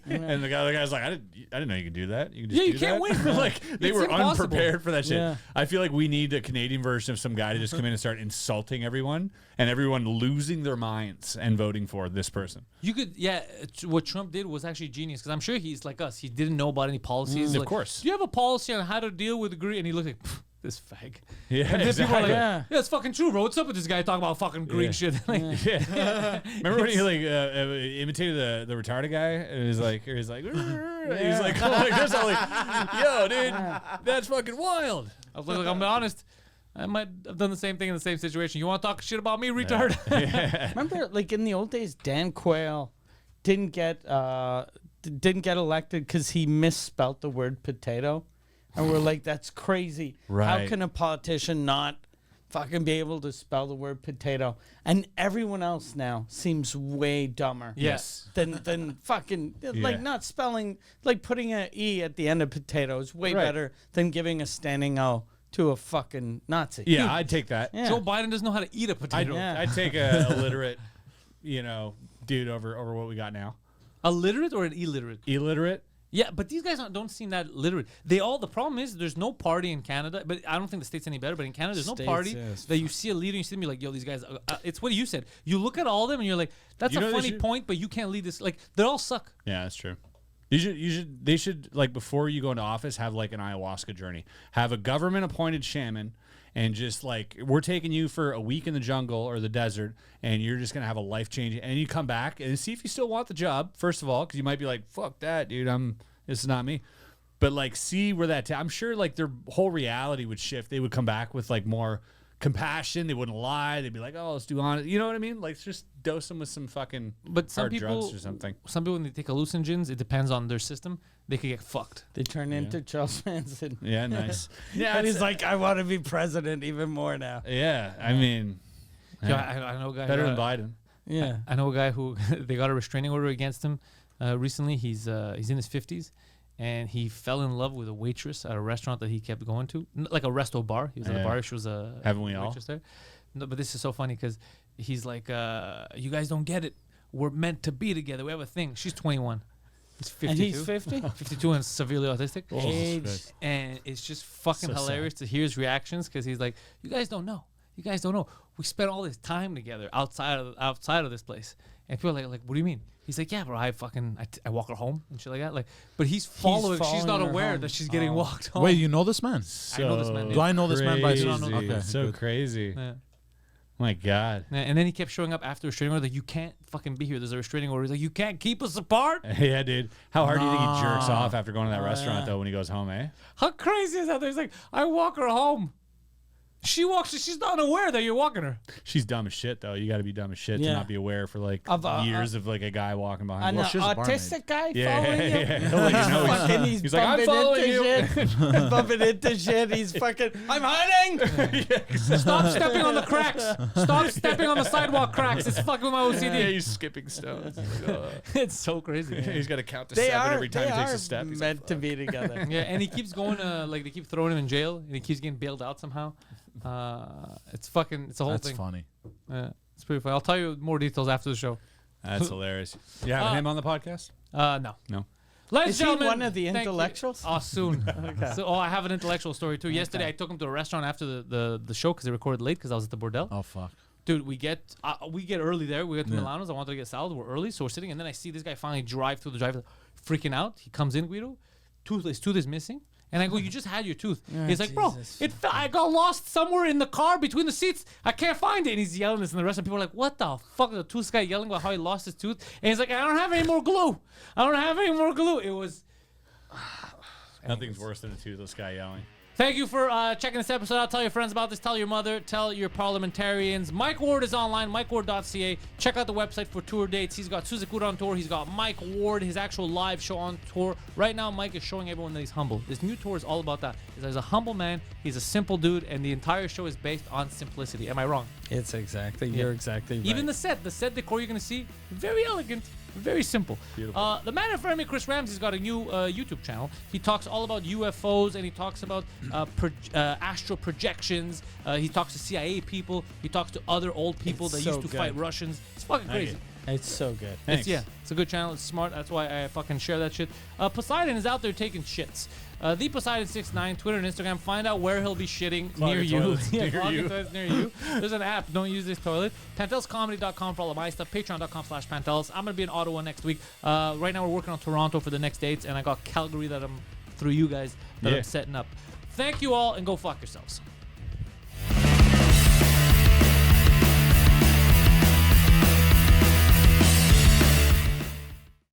and the guy's like, "I didn't know you could do that. You can just Yeah, you do can't that?" win. Like they It's were impossible. unprepared for that shit. Yeah. I feel like we need a Canadian version of some guy to just come in and start insulting everyone and everyone losing their minds and voting for this person. You could, what Trump did was actually genius because I'm sure he's like us. He didn't know about any policies. Of Like, course. "Do you have a policy on how to deal with green?" And he looked like, "Pff, this fag." Yeah, And then people are like, Yeah. "Yeah, it's fucking true, bro. What's up with this guy talking about fucking green Yeah. shit?" Like, Yeah. Remember when he like imitated the retarded guy? And he's like, he's like, he's like, this all like, "Yo, dude, that's fucking wild." I was like, I'm be honest, I might have done the same thing in the same situation. You want to talk shit about me, retard? Remember, like in the old days, Dan Quayle didn't get elected because he misspelt the word potato, and we're like, that's crazy. How Right. can a politician not fucking be able to spell the word potato? And everyone else now seems way dumber. Yes. Than fucking like Yeah. not spelling, like putting an E at the end of potato is way Right. better than giving a standing O to a fucking Nazi. Yeah, I'd take that. Yeah. Joe Biden doesn't know how to eat a potato. Yeah. I'd take a illiterate, dude over what we got now. A literate or an illiterate? Illiterate. Yeah, but these guys don't seem that literate. The problem is there's no party in Canada, but I don't think the States any better, but in Canada there's no States, party yes. that you see a leader and you see them, you're like, "Yo, these guys," it's what you said. You look at all of them and you're like, "That's You know a they funny should- point, but you can't lead this." Like, they all suck. Yeah, that's true. They should like before you go into office have like an ayahuasca journey. Have a government appointed shaman and just like we're taking you for a week in the jungle or the desert and you're just gonna have a life changing and you come back and see if you still want the job first of all because you might be like, "Fuck that, dude, this is not me." But like see where I'm sure like their whole reality would shift. They would come back with like more compassion. They wouldn't lie. They'd be like, "Oh, let's do honest." You know what I mean? Like just dose them with some fucking But some hard people, drugs or something. some people when they take hallucinogens, it depends on their system. They could get fucked. They turn into Charles Manson. Yeah, nice. And he's like, I want to be president even more now. Yeah, I mean, Yo, I know a guy. better than Biden. Yeah. I know a guy who they got a restraining order against him recently. He's in his 50s, and he fell in love with a waitress at a restaurant that he kept going to, like a resto bar. He was at a Yeah. bar. She was a Haven't we all? waitress there. No, but this is so funny because he's like, "You guys don't get it. We're meant to be together. We have a thing." She's 21. He's 52. And he's 50? 52 and severely autistic. Age. And it's just fucking So hilarious to hear his reactions because he's like, "You guys don't know. You guys don't know. We spent all this time together outside of this place." And people are like, "What do you mean?" He's like, "Yeah, bro. I walk her home and shit like that." Like, but he's following. She's following not her aware home. that she's getting walked home. Wait, you know this man? I know this man, So Do I know this man by crazy. name? Okay, so good. crazy. Yeah. My God. Yeah, and then he kept showing up after a restraining order. Like, "You can't fucking be here. There's a restraining order." He's like, "You can't keep us apart." Yeah, dude. How hard do you think he jerks Nah. off after going to that restaurant yeah. though when he goes home, eh? How crazy is that? He's like, "I walk her home." She walks. She's not aware that you're walking her. She's dumb as shit though. You got to be dumb as shit to Yeah. not be aware for like Of, years of like a guy walking behind. An you. Well, she's a autistic guy Yeah, following yeah, you? yeah. He'll let you know he's- Fucking, he's like, "I'm bumping following into you." shit. He's bumping into shit. He's fucking, I'm hiding. Stop stepping on the cracks. Stop stepping on the sidewalk cracks. It's fucking with my OCD. Yeah, he's skipping stones. It's so crazy. He's got to count to They 7 are, every time they he takes are a step. He's meant to be together. Yeah, and he keeps going. Like they keep throwing him in jail, and he keeps getting bailed out somehow. It's a whole That's thing. funny. It's pretty funny. I'll tell you more details after the show. That's hilarious. You having him on the podcast? No. No. Ladies Is and he gentlemen, one of the thank you. intellectuals? Oh, soon. Okay. So, I have an intellectual story too. Yesterday, I took him to a restaurant after the show because they recorded late because I was at the Bordel. Oh fuck. Dude, we get early there. We get to Yeah. Milano's. I wanted to get salad. We're early, so we're sitting, and then I see this guy finally drive through the drive, freaking out. He comes in, Guido. His tooth is missing. And I go, you just had your tooth. He's like, bro, I got lost somewhere in the car between the seats. I can't find it. And he's yelling this, and the rest of people are like, what the fuck? The tooth guy yelling about how he lost his tooth. And he's like, I don't have any more glue. I don't have any more glue. It was... Nothing's worse than a toothless guy yelling. Thank you for checking this episode out. Tell your friends about this. Tell your mother. Tell your parliamentarians. Mike Ward is online, mikeward.ca. Check out the website for tour dates. He's got Suzakura on tour. He's got Mike Ward, his actual live show on tour. Right now, Mike is showing everyone that he's humble. This new tour is all about that. He's a humble man. He's a simple dude, and the entire show is based on simplicity. Am I wrong? It's exactly. You're exactly right. Even the set decor you're going to see, very elegant. Very simple. Beautiful. The man in front of me, Chris Ramsay's got a new YouTube channel. He talks all about UFOs and he talks about astral projections. He talks to CIA people. He talks to other old people It's that so used to good. fight Russians. It's fucking Thank crazy. It's so good. Thanks. It's a good channel. It's smart. That's why I fucking share that shit. Poseidon is out there taking shits. The Poseidon69, Twitter and Instagram. Find out where he'll be shitting near Clogged you. toilets near clogged you. toilets near you. There's an app. Don't use this toilet. PantelisComedy.com for all of my stuff. Patreon.com/Pantelis. I'm gonna be in Ottawa next week. Right now we're working on Toronto for the next dates, and I got Calgary that I'm through you guys that I'm setting up. Thank you all, and go fuck yourselves.